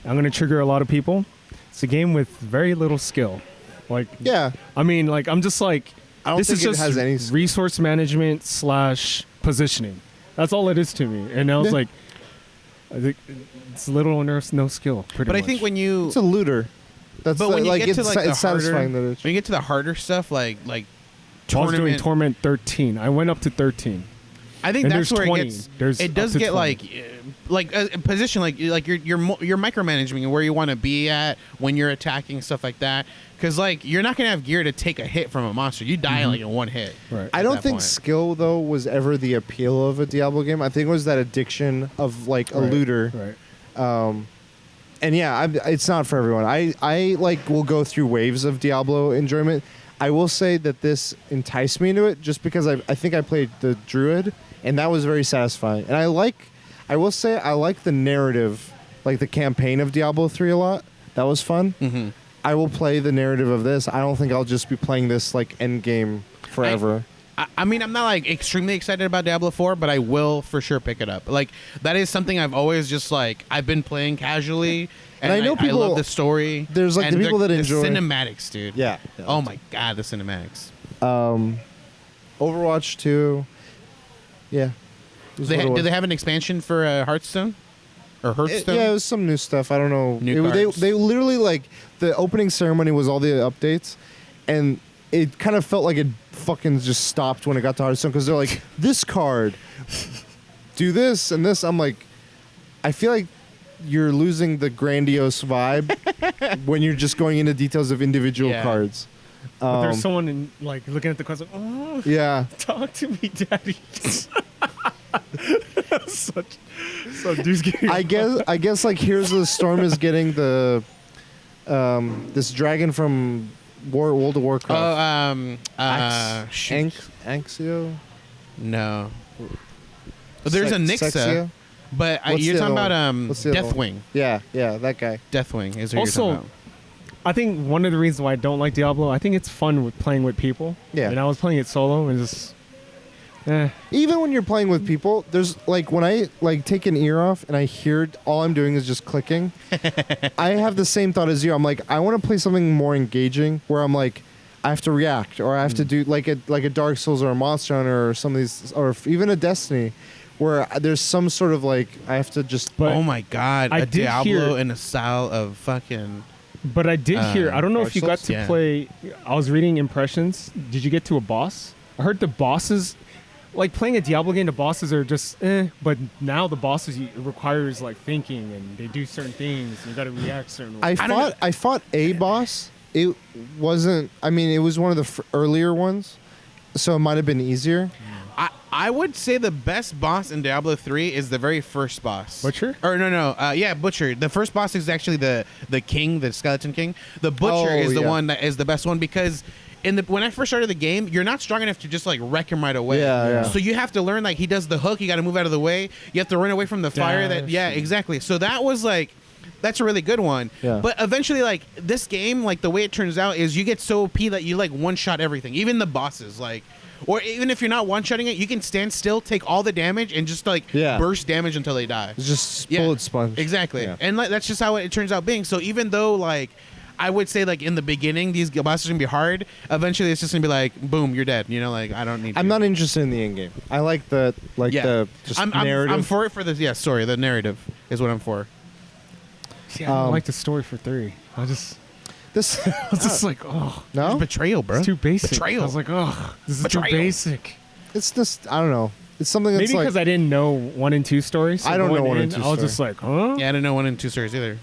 I'm gonna trigger a lot of people. It's a game with very little skill. Like, Yeah. I mean, like I'm just like I don't this think is it just has any resource management / positioning. That's all it is to me. And I was Yeah. like, I think it's little or no skill. Pretty But I much. think when you It's a looter. That's but when you get to it's, like the it's satisfying harder, that it's when you get to the harder stuff like I was doing tournament, Torment 13. I went up to 13. I think and that's there's where 20. it gets. There's It up does to get 20. like a position like you're micromanaging and where you want to be at when you're attacking and stuff like that. Because like you're not gonna have gear to take a hit from a monster. You die like in one hit. Right. I at don't that think point. skill though was ever the appeal of a Diablo game. I think it was that addiction of like a Right, looter. Right. And yeah, it's not for everyone. I like will go through waves of Diablo enjoyment. I will say that this enticed me into it just because I think I played the Druid and that was very satisfying. And I will say I like the narrative, like the campaign of Diablo 3 a lot. That was fun. Mm-hmm. I will play the narrative of this. I don't think I'll just be playing this like end game forever. I mean, I'm not like extremely excited about Diablo 4, but I will for sure pick it up. Like that is something I've always just like I've been playing casually, and I know I people- love the story. there's, like, and the people that the enjoy- cinematics, dude. Yeah. Oh my god, the cinematics. Overwatch 2. Yeah. It was what it Did was. they have an expansion for Hearthstone or Hearthstone? Yeah, it was some new stuff. I don't know. New cards. They literally like the opening ceremony was all the updates, and it kind of felt like it fucking just stopped when it got to Hearthstone because they're like, this card, do this and this. I'm like, I feel like you're losing the grandiose vibe when you're just going into details of individual Yeah. cards. But there's someone in, like looking at the cards like, oh, Yeah. talk to me, daddy. such dude's getting. I guess like Heroes of the Storm is getting the this dragon from World of Warcraft. shoot. Anxio? No. There's a Nixa, Sexia? but What's you're the talking other about one? What's the other one? Deathwing. Yeah, that guy. Deathwing is who Also, you're talking about. I think one of the reasons why I don't like Diablo, I think it's fun with playing with people. Yeah. And I was playing it solo and just, Even when you're playing with people, there's like when I like take an ear off and I hear all I'm doing is just clicking. I have the same thought as you. I'm like, I want to play something more engaging where I'm like, I have to react or I have to do like a Dark Souls or a Monster Hunter or some of these or even a Destiny, where there's some sort of like I have to just. But oh my god, I a did Diablo hear- in a style of fucking. but I did hear, I don't know Dark if you got Souls? to Yeah. play, I was reading impressions. Did you get to a boss? I heard the bosses, like playing a Diablo game, the bosses are just but now the bosses it requires like thinking and they do certain things. You got to react certain ways. I fought a boss. It wasn't. I mean, it was one of the earlier ones, so it might have been easier. I would say the best boss in Diablo 3 is the very first boss. Butcher? Or no, yeah, Butcher. The first boss is actually the king, the Skeleton King. The Butcher is the yeah. one that is the best one because when I first started the game, you're not strong enough to just like wreck him right away. Yeah. So you have to learn like he does the hook. You got to move out of the way. You have to run away from the fire. Dash. Yeah, exactly. So that was like. That's a really good one. Yeah. But eventually, like, this game, like, the way it turns out is you get so OP that you, like, one-shot everything. Even the bosses, like, Or even if you're not one-shotting it, you can stand still, take all the damage, and just like burst damage until they die. It's just bullet sponge. Exactly. Yeah. And like, that's just how it turns out being. So even though like I would say like in the beginning these bosses are gonna be hard, eventually it's just gonna be like boom, you're dead. You know, like I don't need. I'm not interested in the end game. I like the the just narrative. I'm for it for the the narrative is what I'm for. See, I don't like the story for 3. I was just like, oh, no It's betrayal, bro. it's too basic. Betrayal. I was like, oh, this is Betrayal. too basic. It's just I don't know. It's something that's Maybe because I didn't know 1 and 2 stories. So I don't know going 1 and in, 2 I was story. just like, huh? Yeah, I didn't know 1 and 2 stories either.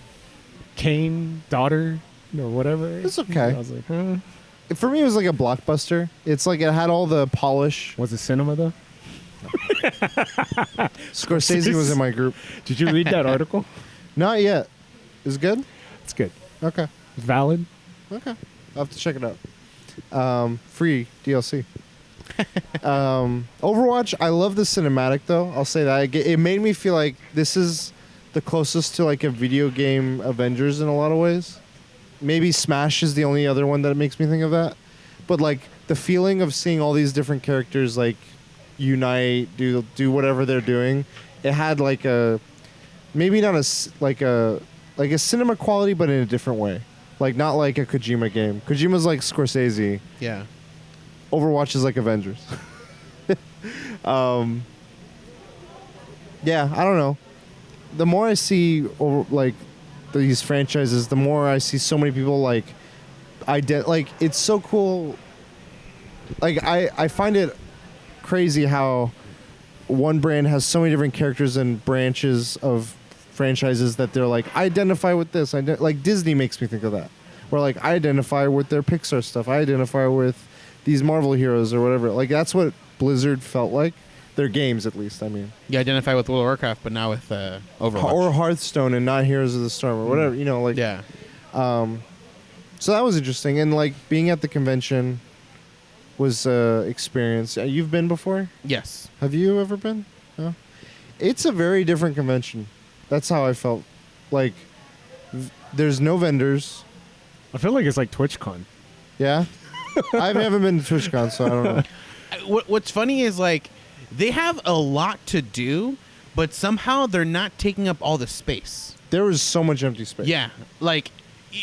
Cain, daughter, or whatever. It's okay. I was like, huh? For me, it was like a blockbuster. It's like it had all the polish. Was it cinema though? Scorsese was in my group. Did you read that article? Not yet. Is it good? It's good. Okay. It's valid. Okay. I'll have to check it out. Free DLC. Overwatch, I love the cinematic though. I'll say that. It made me feel like this is the closest to like a video game Avengers in a lot of ways. Maybe Smash is the only other one that makes me think of that. But like the feeling of seeing all these different characters like unite, do whatever they're doing. It had like a maybe not like a cinema quality, but in a different way. Like not like a Kojima game. Kojima's like Scorsese. Yeah. Overwatch is like Avengers. Yeah, I don't know. The more I see like these franchises, the more I see so many people like like it's so cool. Like I find it crazy how one brand has so many different characters and branches of franchises that they're like, I identify with this. Like Disney makes me think of that. Where like I identify with their Pixar stuff. I identify with these Marvel heroes or whatever. Like that's what Blizzard felt like. Their games, at least. I mean, You identify with World of Warcraft, but now with Overwatch. or Hearthstone and not Heroes of the Storm or whatever. You know, like Yeah. So that was interesting, and like being at the convention was experience. You've been before? Yes. Have you ever been? No. It's a very different convention. That's how I felt. Like, there's no vendors. I feel like it's like TwitchCon. Yeah, I haven't been to TwitchCon, so I don't know. What's funny is like they have a lot to do, but somehow they're not taking up all the space. There was so much empty space. Yeah, like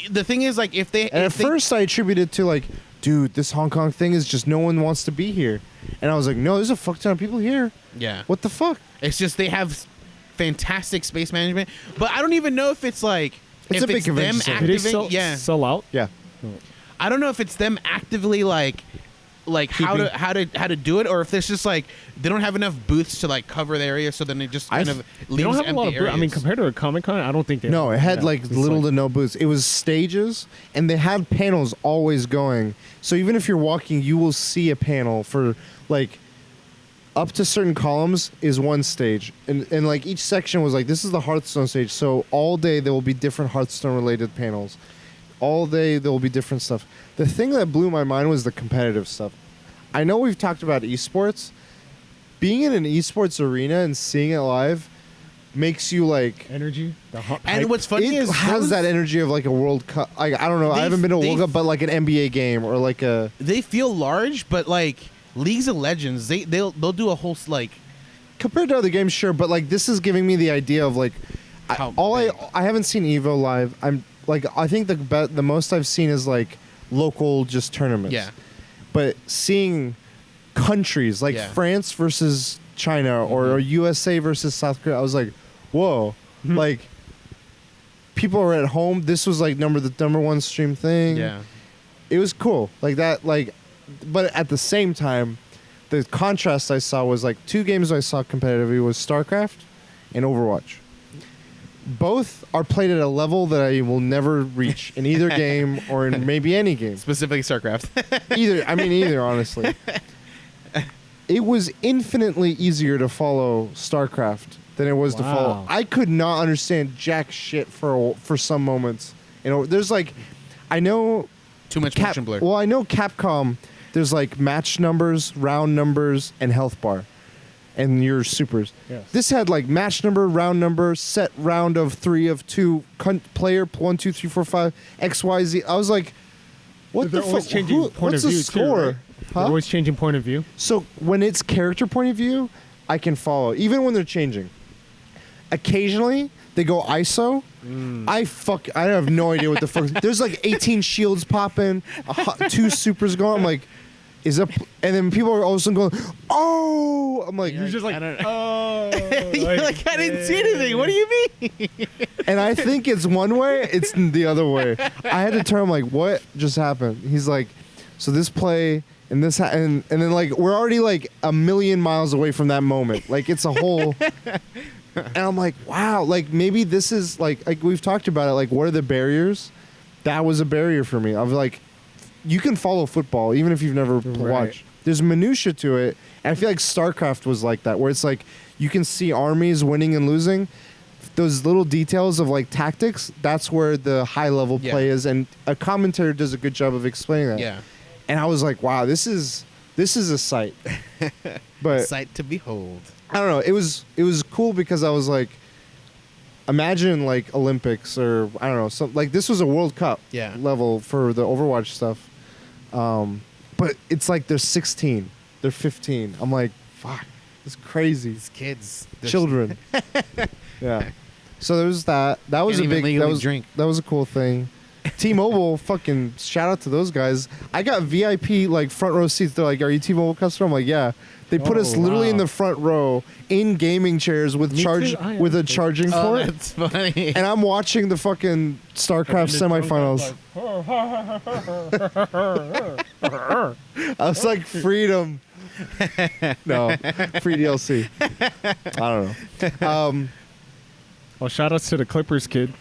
the thing is like if they And if at first, I attributed to like, dude, this Hong Kong thing is just no one wants to be here, and I was like, no, there's a fuck ton of people here. yeah, What the fuck? it's just they have fantastic space management, but I don't even know if it's like It's if a big it's convention them center. Did they activating. sell out? Yeah. I don't know if it's them actively like how to do it, or if it's just like they don't have enough booths to like cover the area, so then it just kind of leaves They don't have a empty lot of booths. I mean, areas. compared to a Comic-Con, I don't think they No, it had yeah, like it's little to no booths. It was stages, and they had panels always going. So even if you're walking, you will see a panel for like up to certain columns is one stage, and like each section was like, this is the Hearthstone stage. So all day there will be different Hearthstone related panels. All day there will be different stuff. The thing that blew my mind was the competitive stuff. I know we've talked about esports. Being in an esports arena and seeing it live makes you like. energy. And what's funny It is has those- that energy of like a World Cup. Like, I don't know. I haven't been to a World Cup, but like an NBA game or like a. they feel large, but like Leagues of Legends, they'll do a whole like Compared to other games, sure, but like this is giving me the idea of like. How I big. haven't seen Evo live. I'm like I think the most I've seen is like local just tournaments. yeah. But seeing countries like Yeah. France versus China or USA versus South Korea, I was like, whoa. Like people are at home. This was like the number one stream thing. Yeah. It was cool. Like that, like, but at the same time, the contrast I saw was like two games I saw competitively was StarCraft and Overwatch. Both are played at a level that I will never reach in either game or in maybe any game. Specifically StarCraft. Either, honestly. It was infinitely easier to follow StarCraft than it was to follow. Wow. I could not understand jack shit for some moments. You know, there's like, I know Too much motion blur. Well, I know Capcom. There's like match numbers, round numbers, and health bar, and your supers. Yes. This had like match number, round number, set round of 3 of 2, player 1, 2, 3, 4, 5, X, Y, Z. I was like, what They're the always fuck? changing point What's of the view too, score? right? They're always changing point of view. So when it's character point of view, I can follow, even when they're changing. Occasionally, they go ISO. I have no idea what the fuck. There's like 18 shields popping, 2 supers going. I'm like, is up? And then people are all of a sudden going, oh! I'm like, You're just like, I don't know. oh. You're like, I didn't see anything. What do you mean? and I think it's one way, it's the other way. I had to turn. I'm like, what just happened? He's like, so this play and this and then like we're already like a million miles away from that moment. Like it's a whole. And I'm like, wow, like maybe this is like we've talked about it. Like, what are the barriers? That was a barrier for me. I was like, you can follow football even if you've never watched. There's minutia to it. And I feel like StarCraft was like that, where it's like you can see armies winning and losing. Those little details of like tactics, that's where the high level play is. And a commentator does a good job of explaining that. Yeah. And I was like, wow, this is a sight. But Sight to behold. I don't know. It was cool because I was like, imagine like Olympics or I don't know, some like this was a World Cup level for the Overwatch stuff. But it's like they're 16, they're 15. I'm like, fuck, it's crazy. These kids, Children. Yeah. So there was that. That was Can't a even big. legally drink. That was a cool thing. T-Mobile, fucking shout out to those guys. I got VIP like front row seats. They're like, "Are you T-Mobile customer?" I'm like, "Yeah." They put us literally in the front row in gaming chairs with with a charging port. That's funny. And I'm watching the fucking StarCraft semifinals. I was like, freedom. No, free DLC. I don't know. Well, shout outs to the Clippers, kid.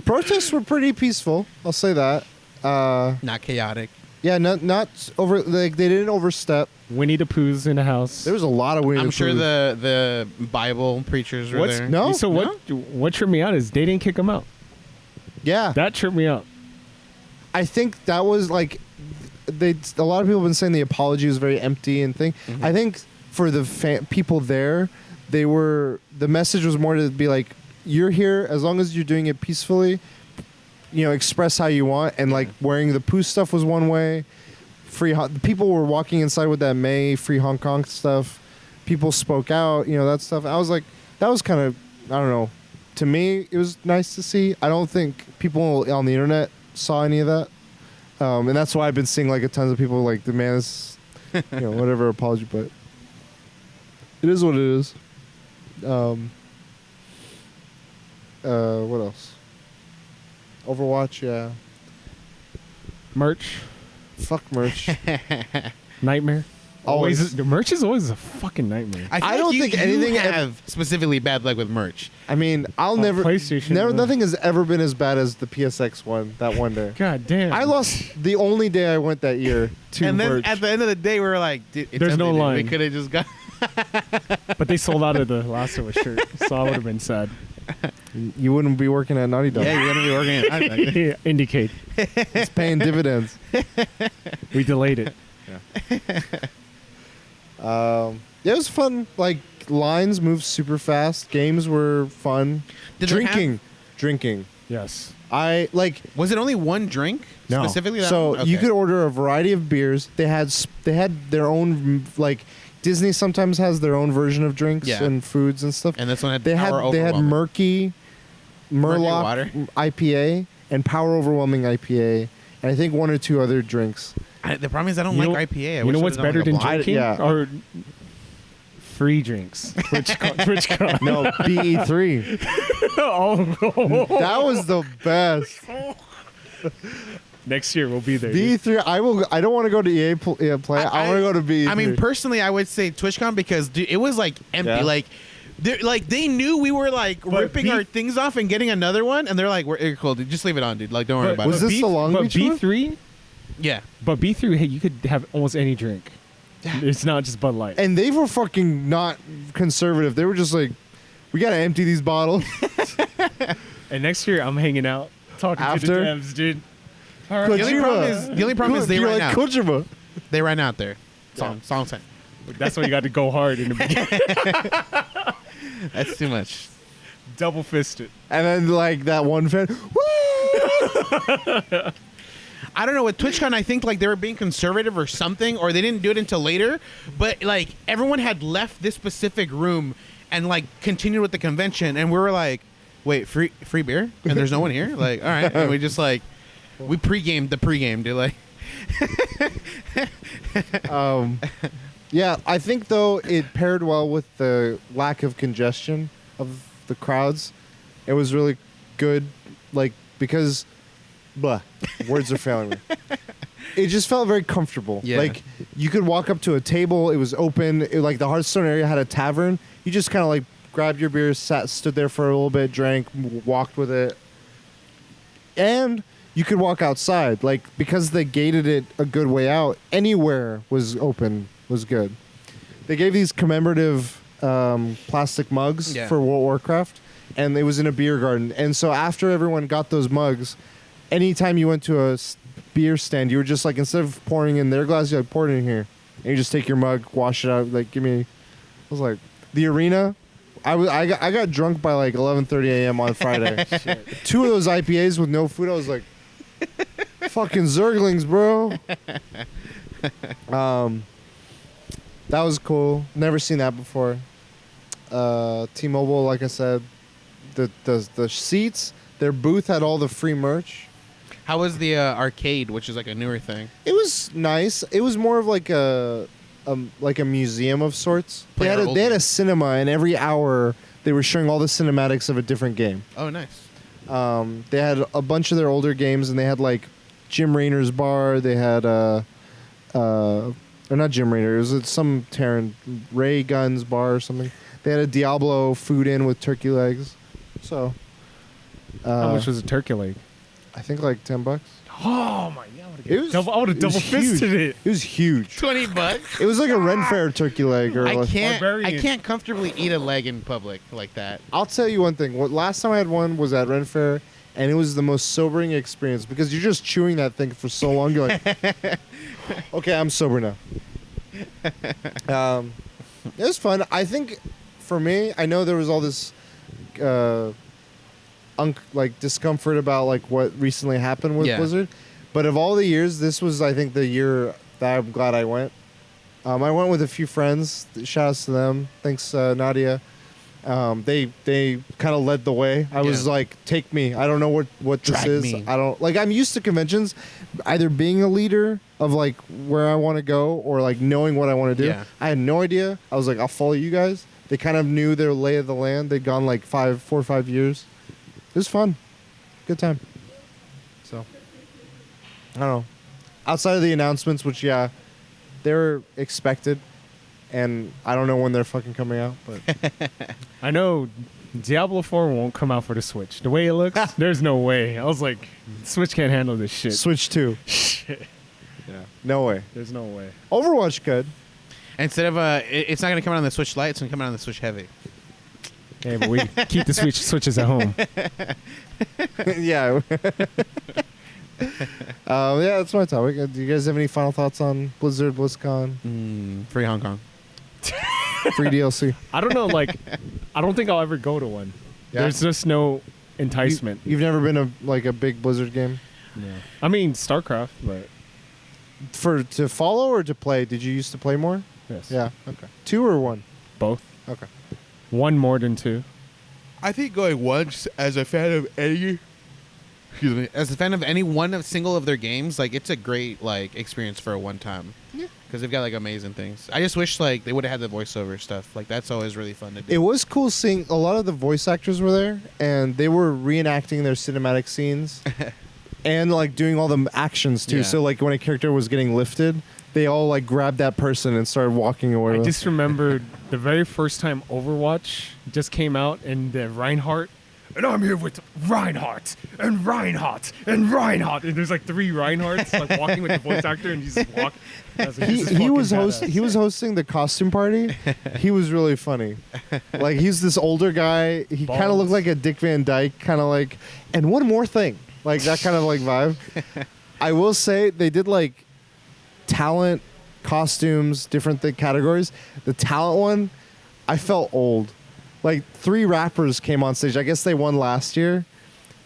Protests were pretty peaceful. I'll say that. Not chaotic. Yeah, not over. Like they didn't overstep. Winnie the Pooh's in the house. There was a lot of Winnie I'm the sure Pooh. the Bible preachers were there. No? So what tripped me out is they didn't kick him out. Yeah, That tripped me out. I think that was like a lot of people have been saying the apology was very empty and thing. Mm-hmm. I think for the people there, the message was more to be like, you're here as long as you're doing it peacefully. You know, express how you want, and like wearing the Pooh stuff was one way. People were walking inside with that May Free Hong Kong stuff. People spoke out, you know, that stuff. I was like, that was kind of, I don't know. To me, it was nice to see. I don't think people on the internet saw any of that, and that's why I've been seeing like a tons of people like demand this, you know, whatever apology. But it is what it is. What else? Overwatch, yeah. Merch. Fuck merch. Nightmare. Always. The merch is always a fucking nightmare. I don't think anything have specifically bad luck with merch. I mean, I'll never. PlayStation, Nothing has ever been as bad as the PSX one that one day. God damn. I lost the only day I went that year to And then merch. at the end of the day, we were like, dude, it's There's no empty, dude. line. We could have just got. But they sold out of the Last of Us shirt, so I would have been sad. You wouldn't be working at Naughty Dog. Yeah, you're gonna be working. Yeah, indicate. It's paying dividends. We delayed it. It was fun. Like lines moved super fast. Games were fun. Did they Drinking. Yes. I like. Was it only one drink No. specifically? That So one? you Okay. could order a variety of beers. They had their own like Disney sometimes has their own version of drinks Yeah. and foods and stuff. And this one had They had Power Overwhelming. Murky Murloc water? IPA and Power Overwhelming IPA, and I think one or two other drinks. The problem is I don't You like know- IPA. You know what's better than block. drinking? Yeah. Or free drinks. TwitchCon. No, BE3. Oh, That was the best. next year we'll be there. BE3. I don't want to go to EA play. I want to go to BE3. I mean, personally, I would say TwitchCon because dude, it was like empty. Yeah. Like they knew we were like But ripping B- our things off and getting another one, and they're like, "We're cool, dude. Just leave it on, dude. Like, don't worry about was it." this the Long but Beach one? B3? Yeah, But B3, hey, you could have almost any drink. It's not just Bud Light. And they were fucking not conservative. They were just like, we gotta empty these bottles. And next year I'm hanging out talking After? to the devs, dude. All the right. only problem is they You're ran like out. Kojima. They ran out there. Song saying. That's when you got to go hard in the beginning. That's too much. Double fisted. And then like that one fan, woo! I don't know, with TwitchCon, I think like they were being conservative or something, or they didn't do it until later. But like everyone had left this specific room and like continued with the convention, and we were like, wait, free beer, and there's no one here. Like, all right, and we just like we pre-gamed the pre-game, dude. Like, yeah, I think though it paired well with the lack of congestion of the crowds. It was really good, like because, words are failing me. It just felt very comfortable. Yeah. Like you could walk up to a table. It was open. Like the Hearthstone area had a tavern. You just kind of like grabbed your beer, stood there for a little bit, drank, walked with it, and you could walk outside. Like because they gated it a good way out, anywhere was open was good. They gave these commemorative plastic mugs for World of Warcraft, and it was in a beer garden. And so after everyone got those mugs, anytime you went to a beer stand, you were just like, instead of pouring in their glass, you like pour it in here, and you just take your mug, wash it out. Like, give me. I was like, the arena. I got drunk by like 11:30 a.m. on Friday. 2 of those IPAs with no food. I was like, fucking Zerglings, bro. That was cool. Never seen that before. T-Mobile, like I said, the seats, their booth had all the free merch. how was the arcade, which is like a newer thing? It was nice. It was more of like a museum of sorts. They had a cinema, and every hour they were showing all the cinematics of a different game. Oh, nice. They had a bunch of their older games, and they had like Jim Raynor's bar. They had or not Jim Raynor. It was some Terran Ray Guns bar or something. They had a Diablo food in with turkey legs. So, how much was a turkey leg? I think like $10. Oh my god! I would have it was double fisted it. It was huge. $20. It was like a Ren Fair turkey leg, or I like, can't comfortably eat a leg in public like that. I'll tell you one thing. Last time I had one was at Ren Fair, and it was the most sobering experience because you're just chewing that thing for so long. You're like, okay, I'm sober now. It was fun. I think for me, I know there was all this discomfort about like what recently happened with Blizzard, but of all the years, this was, I think, the year that I'm glad I went. I went with a few friends. Shout outs to them. Thanks, Nadia. They kind of led the way. I was like, take me. I don't know what this is. Me. I don't like. I'm used to conventions, either being a leader of like where I want to go or like knowing what I want to do. Yeah. I had no idea. I was like, I'll follow you guys. They kind of knew their lay of the land. They'd gone like 4 or 5 years. It was fun. Good time. So, I don't know. Outside of the announcements, which, they're expected, and I don't know when they're fucking coming out, but I know Diablo 4 won't come out for the Switch. The way it looks, there's no way. I was like, Switch can't handle this shit. Switch 2. Shit. Yeah. No way. There's no way. Overwatch could. Instead of it's not gonna come out on the Switch Lite. It's gonna come out on the Switch Heavy. Yeah, but we keep the Switches at home. Yeah. Yeah, that's my topic. Do you guys have any final thoughts on Blizzard, BlizzCon? Free Hong Kong. Free DLC? I don't know, like, I don't think I'll ever go to one. Yeah. There's just no enticement. You've never been a big Blizzard game? No. I mean, StarCraft, but... To follow or to play? Did you used to play more? Yes. Yeah. Okay. 2 or 1? Both. Okay. 1 more than 2. I think going once as a fan of any, single of their games, like it's a great like experience for a one time. Yeah. Because they've got like amazing things. I just wish like they would have had the voiceover stuff. Like that's always really fun to do. It was cool seeing a lot of the voice actors were there, and they were reenacting their cinematic scenes, and like doing all the actions too. Yeah. So like when a character was getting lifted, they all like grabbed that person and started walking away. I just remembered the very first time Overwatch just came out, and the Reinhardt, and I'm here with Reinhardt and Reinhardt and Reinhardt, and there's like 3 Reinhardts like walking with the voice actor, and you just walk. He was hosting the costume party. He was really funny. Like he's this older guy. He kind of looked like a Dick Van Dyke, kind of like. And one more thing, like that kind of like vibe. I will say they did like talent, costumes, different categories. The talent one, I felt old. Like 3 rappers came on stage. I guess they won last year,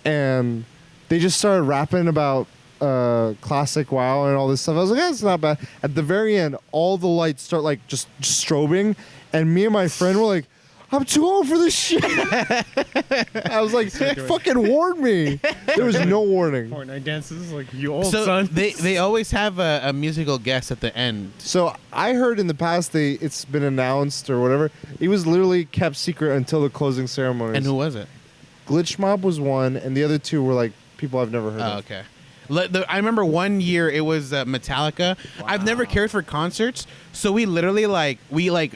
and they just started rapping about classic WoW and all this stuff. I was like, it's not bad. At the very end, all the lights start like just strobing, and me and my friend were like, I'm too old for this shit. I was like, fucking warn me. There was no warning. Fortnite dances like you old So son. they always have a musical guest at the end. So I heard in the past it's been announced or whatever. It was literally kept secret until the closing ceremonies. And who was it? Glitch Mob was one, and the other two were like people I've never heard Oh, of. okay. I remember one year it was Metallica. Wow. I've never cared for concerts, so we literally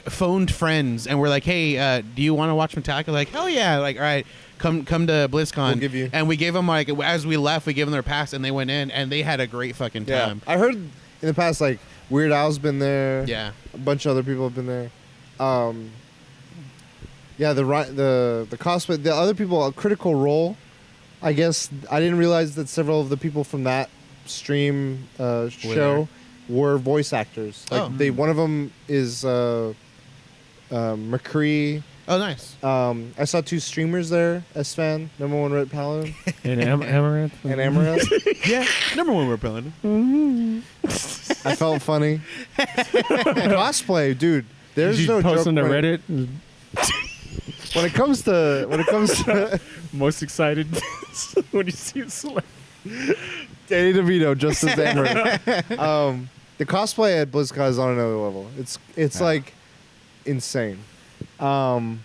phoned friends and we're like, "Hey, do you want to watch Metallica?" Like, "Hell yeah!" Like, all right, come to BlizzCon. We'll give you. And we gave them like as we left, we gave them their pass and they went in and they had a great fucking Yeah, time. I heard in the past like Weird Al's been there. Yeah. A bunch of other people have been there. Yeah, the cosplay, the other people, Critical Role. I guess I didn't realize that several of the people from that stream show were voice actors. Like Oh. one of them is McCree. Oh, nice. I saw two streamers there. Svan, number one Red Paladin, And Amaranth. and Amaranth. Yeah, number one we're playing. I felt funny. Cosplay, dude. There's Did you no post joke on the when Reddit? when it comes to Most excited when you see a select. Danny DeVito, just as Amaranth. The cosplay at Blizzcon is on another level. It's like insane. And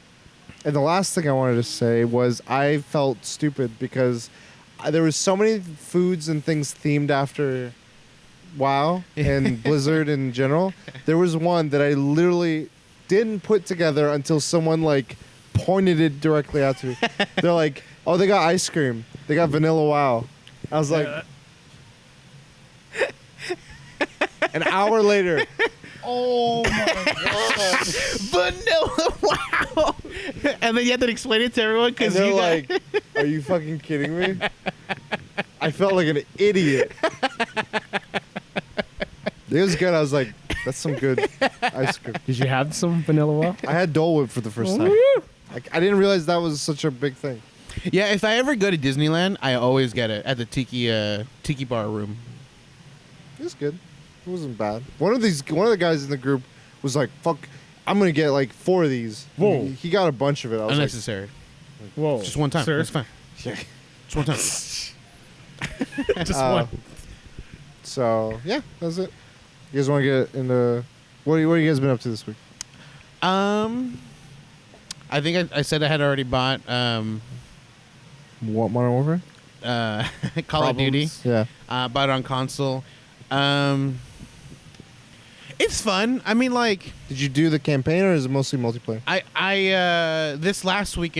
the last thing I wanted to say was I felt stupid because there was so many foods and things themed after WoW and Blizzard in general. There was one that I literally didn't put together until someone like pointed it directly out to me. They're like, "Oh, they got ice cream. They got vanilla WoW." I was like, an hour later. Oh my god! Vanilla wow. And then you had to explain it to everyone And because they're you like, "Are you fucking kidding me?" I felt like an idiot. It was good. I was like, "That's some good ice cream." Did you have some vanilla WoW? I had Dole Whip for the first time. I didn't realize that was such a big thing. Yeah, if I ever go to Disneyland, I always get it at the tiki bar room. It was good. It wasn't bad. One of the guys in the group was like, "Fuck, I'm gonna get like 4 of these." Whoa. He got a bunch of it. I was Unnecessary. Whoa. Just one time. Sir? It's fine. like, Just one time. Just one. So yeah, that's it. You guys want to get into what have you guys been up to this week? I think I said I had already bought What, Modern Warfare? Call of Duty. Yeah. Bought it on console. It's fun. I mean, like Did you do the campaign or is it mostly multiplayer? this last week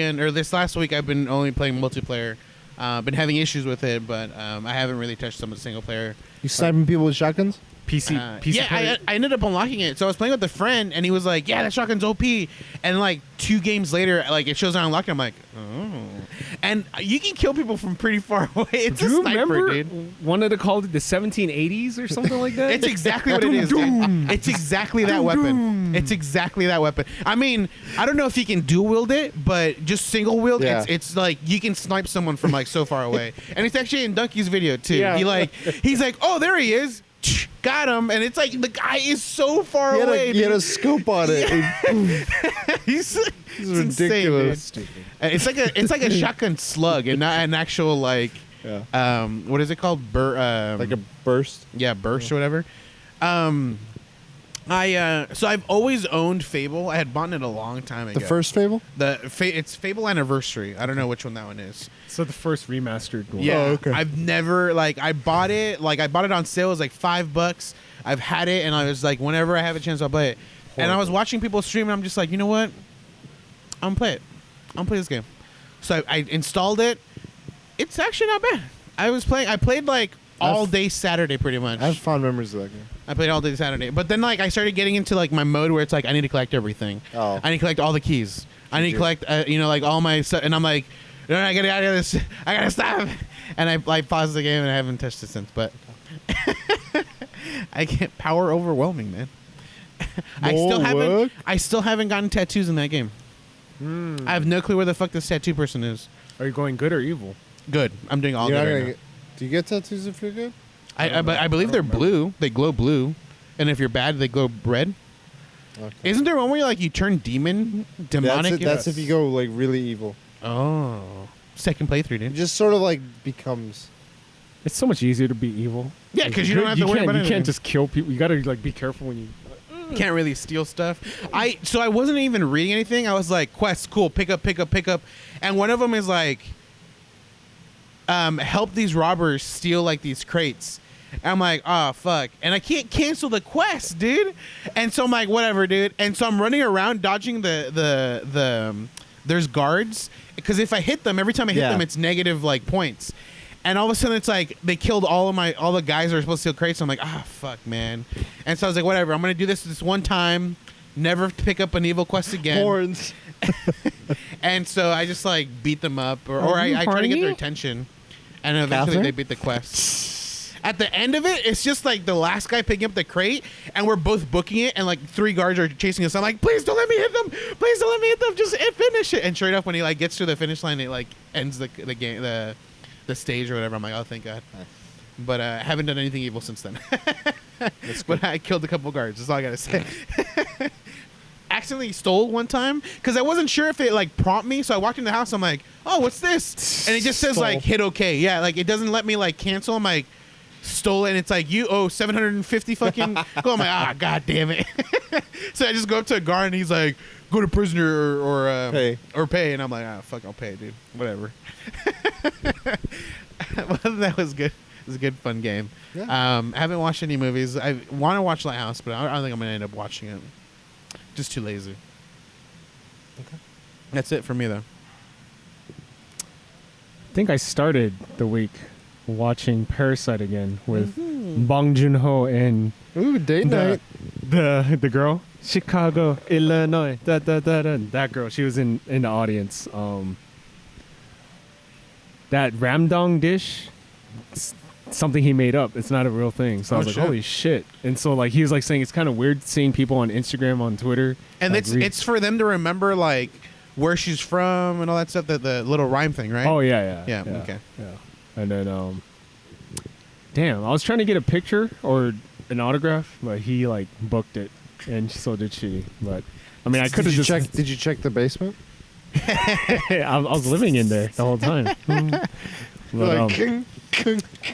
I've been only playing multiplayer. Been having issues with it, but I haven't really touched some of the single player. You sniping people with shotguns? PC. PC Yeah, player? I ended up unlocking it. So I was playing with a friend, and he was like, "Yeah, that shotgun's OP." And like 2 games later, like it shows I unlocked it. I'm like, "Oh," and you can kill people from pretty far away. It's Do a you sniper, remember dude. one of the called it the 1780s or something like that? It's exactly what it is. Dude. It's exactly that weapon. It's exactly that weapon. I mean, I don't know if you can dual wield it, but just single wield, Yeah. it's like you can snipe someone from like so far away. And it's actually in Dunkey's video too. Yeah. He's like, "Oh, there he is." Got him, and it's like the guy is so far away. He had a dude. scope on it. He's This is insane, ridiculous. dude. It's like a shotgun slug and not an actual like Yeah. what is it called? Like a burst. Yeah, burst or whatever. So I've always owned Fable. I had bought it a long time ago. The first Fable? It's Fable Anniversary. I don't know which one that one is. So the first remastered one. Yeah, Oh, okay. I've never I bought it on sale. It was like $5. I've had it, and I was like, whenever I have a chance, I'll play it. And I was watching people stream, and I'm just like, you know what? I'm gonna play it. I'm gonna play this game. So I installed it. It's actually not bad. I played like all day Saturday pretty much. I have fond memories of that game. I played all day Saturday, but then like I started getting into like my mode where it's like I need to collect everything. Oh. I need to collect all the keys. I need to collect like all my stuff, and I'm like, no, I gotta get out of this. I gotta stop. And I paused the game and I haven't touched it since. But I get power overwhelming, man. What? I still haven't gotten tattoos in that game. I have no clue where the fuck this tattoo person is. Are you going good or evil? Good. I'm doing all You're good not right gonna now. get, do you get tattoos if you're good? I believe they're blue. They glow blue, and if you're bad, they glow red. Okay. Isn't there one where you turn demonic? That's if you go like really evil. Oh, second playthrough, It dude. just sort of like becomes. It's so much easier to be evil. Yeah, because you don't have to worry about You anything. can't just kill people. You gotta like be careful when you. Can't really steal stuff. So I wasn't even reading anything. I was like, quests, cool, pick up, and one of them is like, help these robbers steal like these crates. And I'm like, oh fuck, and I can't cancel the quest, dude. And so I'm like, whatever, dude. And so I'm running around dodging the there's guards, because if I hit them, every time I hit them, it's negative like points. And all of a sudden, it's like they killed all the guys that were supposed to steal crates. So I'm like, fuck, man. And so I was like, whatever. I'm gonna do this one time, never pick up an evil quest again. Horns. And so I just like beat them up, or I try to get their attention, and eventually they beat the quest. At the end of it, it's just like the last guy picking up the crate, and we're both booking it, and like 3 guards are chasing us. I'm like, please don't let me hit them. Please don't let me hit them. Just finish it. And straight up, when he like gets to the finish line, it like ends the game, the stage or whatever. I'm like, oh, thank God. But I haven't done anything evil since then. But I killed a couple guards. That's all I gotta say. Accidentally stole one time because I wasn't sure if it like prompt me. So I walked in the house. I'm like, oh, what's this? And it just says like hit OK. Yeah, like it doesn't let me like cancel. I'm like, stole it. And it's like, you owe 750 fucking. Go. I'm like, god damn it. So I just go up to a guard and he's like, go to prison or pay. And I'm like, fuck, I'll pay, dude. Whatever. Well, that was good. It was a good, fun game. Yeah. I haven't watched any movies. I want to watch Lighthouse, but I don't think I'm going to end up watching it. Just too lazy. Okay. That's it for me, though. I think I started the week watching Parasite again with Bong Joon-ho and date night. The girl, Chicago, Illinois. That girl. She was in the audience. That ramdong dish, something he made up. It's not a real thing. So I was like, holy shit. And so like he was like saying it's kind of weird seeing people on Instagram, on Twitter. And like, it's for them to remember like where she's from and all that stuff, the little rhyme thing, right? Oh yeah. Okay. Yeah. And then damn, I was trying to get a picture or an autograph, but he like booked it, and so did she. But I mean, I could have just checked. Did you check the basement? I was living in there the whole time. But,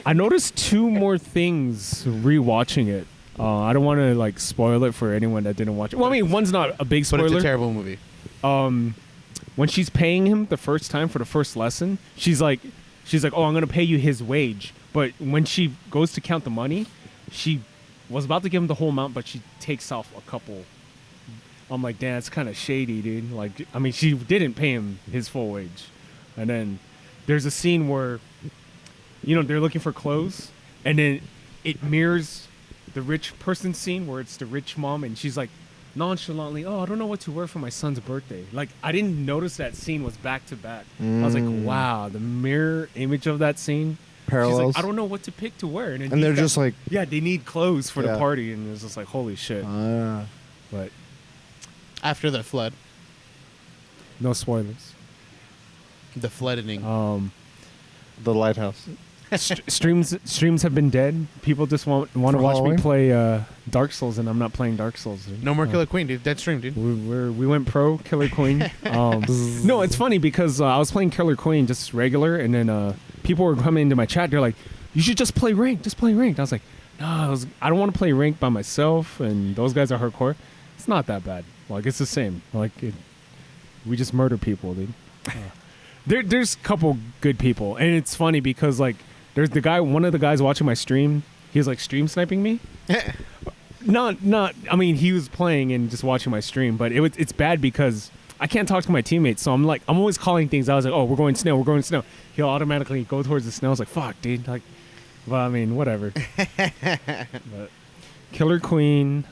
I noticed 2 more things rewatching it. I don't want to like spoil it for anyone that didn't watch it. Well, I mean, one's not a big spoiler. But it's a terrible movie. When she's paying him the first time for the first lesson, she's like, oh, I'm gonna pay you his wage. But when she goes to count the money, she was about to give him the whole amount, but she takes off a couple. I'm like, damn, it's kind of shady, dude. Like, I mean, she didn't pay him his full wage. And then there's a scene where, they're looking for clothes, and then it mirrors the rich person scene where it's the rich mom, and she's like nonchalantly, oh, I don't know what to wear for my son's birthday. Like, I didn't notice that scene was back to back. I was like, wow, the mirror image of that scene. Parallels. She's like, I don't know what to pick to wear. And they're just like... Yeah, they need clothes for the party, and it's just like, holy shit. But... After the flood. No spoilers. The flooding. The lighthouse. Streams have been dead. People just want to watch me play Dark Souls, and I'm not playing Dark Souls. Dude. No more Killer Queen, dude. Dead stream, dude. We went pro Killer Queen. No, it's funny because I was playing Killer Queen just regular, and then people were coming into my chat. They're like, "You should just play ranked. Just play ranked." I was like, "No, I don't want to play ranked by myself, and those guys are hardcore. It's not that bad. Like it's the same. Like we just murder people, dude." There's a couple good people, and it's funny because like there's one of the guys watching my stream. He was like stream sniping me. Not. I mean, he was playing and just watching my stream, but it's bad because I can't talk to my teammates. So I'm always calling things. I was like, oh, we're going snail. He'll automatically go towards the snail. I was like, fuck, dude. Like, well, I mean, whatever. But Killer Queen.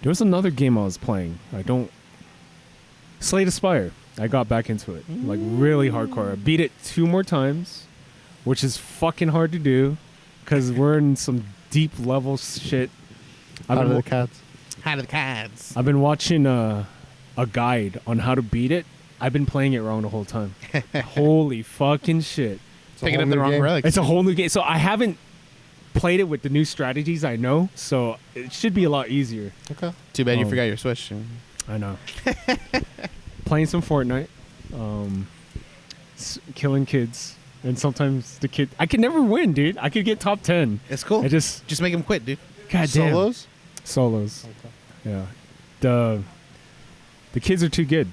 There was another game I was playing. Slay the Spire. I got back into it, like really hardcore. I beat it 2 more times, which is fucking hard to do, because we're in some deep level shit. How do the cats? I've been watching a guide on how to beat it. I've been playing it wrong the whole time. Holy fucking shit! Picking up the wrong relics. It's a whole new game. So I haven't played it with the new strategies I know, so it should be a lot easier. Okay. Too bad you forgot your Switch. I know. Playing some Fortnite, killing kids, and sometimes the kid. I could never win, dude. I could get top 10. It's cool. I just make him quit, dude. God damn. Solos? Okay. Yeah. The kids are too good.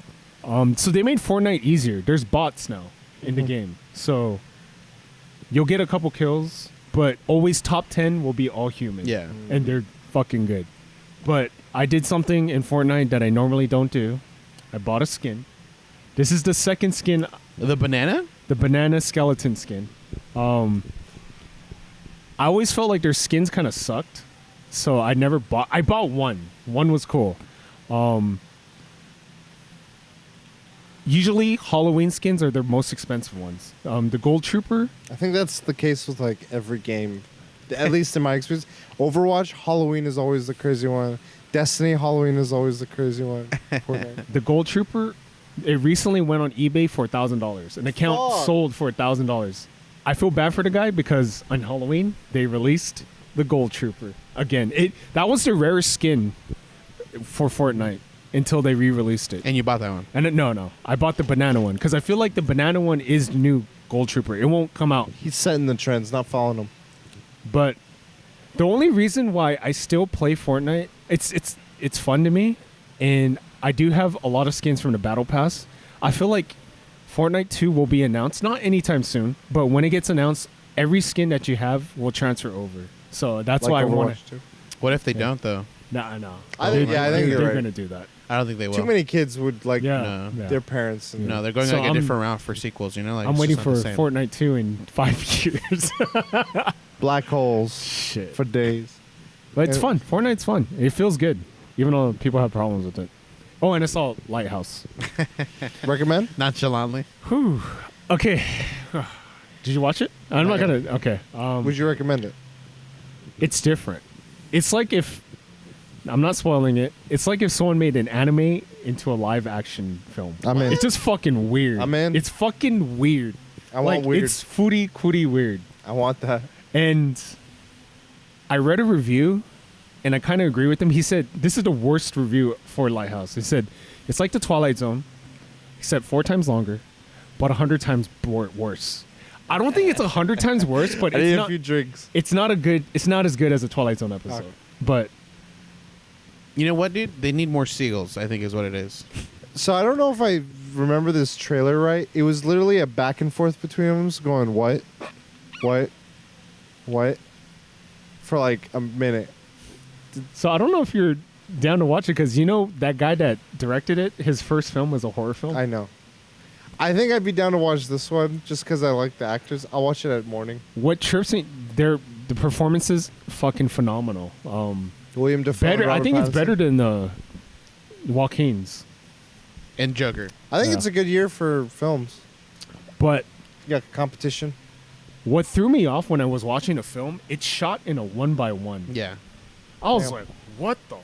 So they made Fortnite easier. There's bots now in the game, so you'll get a couple kills, but always top 10 will be all human. Yeah. And they're fucking good. But I did something in Fortnite that I normally don't do. I bought a skin. This is the second skin. The banana? The banana skeleton skin. I always felt like their skins kind of sucked, so I never bought. I bought one. One was cool. Usually Halloween skins are the most expensive ones. The Gold Trooper. I think that's the case with like every game, at least in my experience. Overwatch, Halloween is always the crazy one. Destiny, Halloween is always the crazy one. Fortnite. The Gold Trooper, it recently went on eBay for $1,000. An account sold for $1,000. I feel bad for the guy because on Halloween they released the Gold Trooper again. That was the rarest skin for Fortnite until they re-released it. And you bought that one? And no, I bought the banana one because I feel like the banana one is the new Gold Trooper. It won't come out. He's setting the trends, not following them. But the only reason why I still play Fortnite, it's fun to me, and I do have a lot of skins from the Battle Pass. I feel like Fortnite 2 will be announced, not anytime soon, but when it gets announced, every skin that you have will transfer over. So that's like why I want Overwatch to. too. What if they don't, though? Nah, no. I think you're they're right. gonna do that. I don't think they will. Too many kids would like Yeah, No. yeah. their parents. And No, they're going So like a I'm- different route for sequels, you know? Like, I'm it's waiting just for not the same. Fortnite 2 in 5 years. black holes Shit. for days. But it's And- fun. Fortnite's fun. It feels good, even though people have problems with it. Oh, and I saw Lighthouse. Recommend? Nonchalantly. Whew. Okay. Did you watch it? I'm not gonna. Okay. Would you recommend it? It's different. It's like if I'm not spoiling it. It's like if someone made an anime into a live action film. I'm in. It's just fucking weird. I'm in. It's fucking weird. I want weird. It's foodie cootie weird. I want that. And I read a review, and I kind of agree with him. He said this is the worst review for Lighthouse. He said it's like the Twilight Zone, except 4 times longer, but 100 times worse. I don't think it's 100 times worse, but I need it's a not. few drinks. It's not as good as a Twilight Zone episode. Okay. But You know what, dude? They need more seagulls, I think is what it is. So I don't know if I remember this trailer right. It was literally a back and forth between them going, what? For like a minute. so I don't know if you're down to watch it because you know that guy that directed it. His first film was a horror film. I know. I think I'd be down to watch this one just because I like the actors. I'll watch it at morning. What trips me? The performances fucking phenomenal. William Dafoe. Better. and I Robert think it's Pattinson. better than the Joaquin's. And Joker. I think Yeah. it's a good year for films. But You got competition. what threw me off when I was watching a film, it's shot in a 1:1. Yeah. I was Yeah. like, what the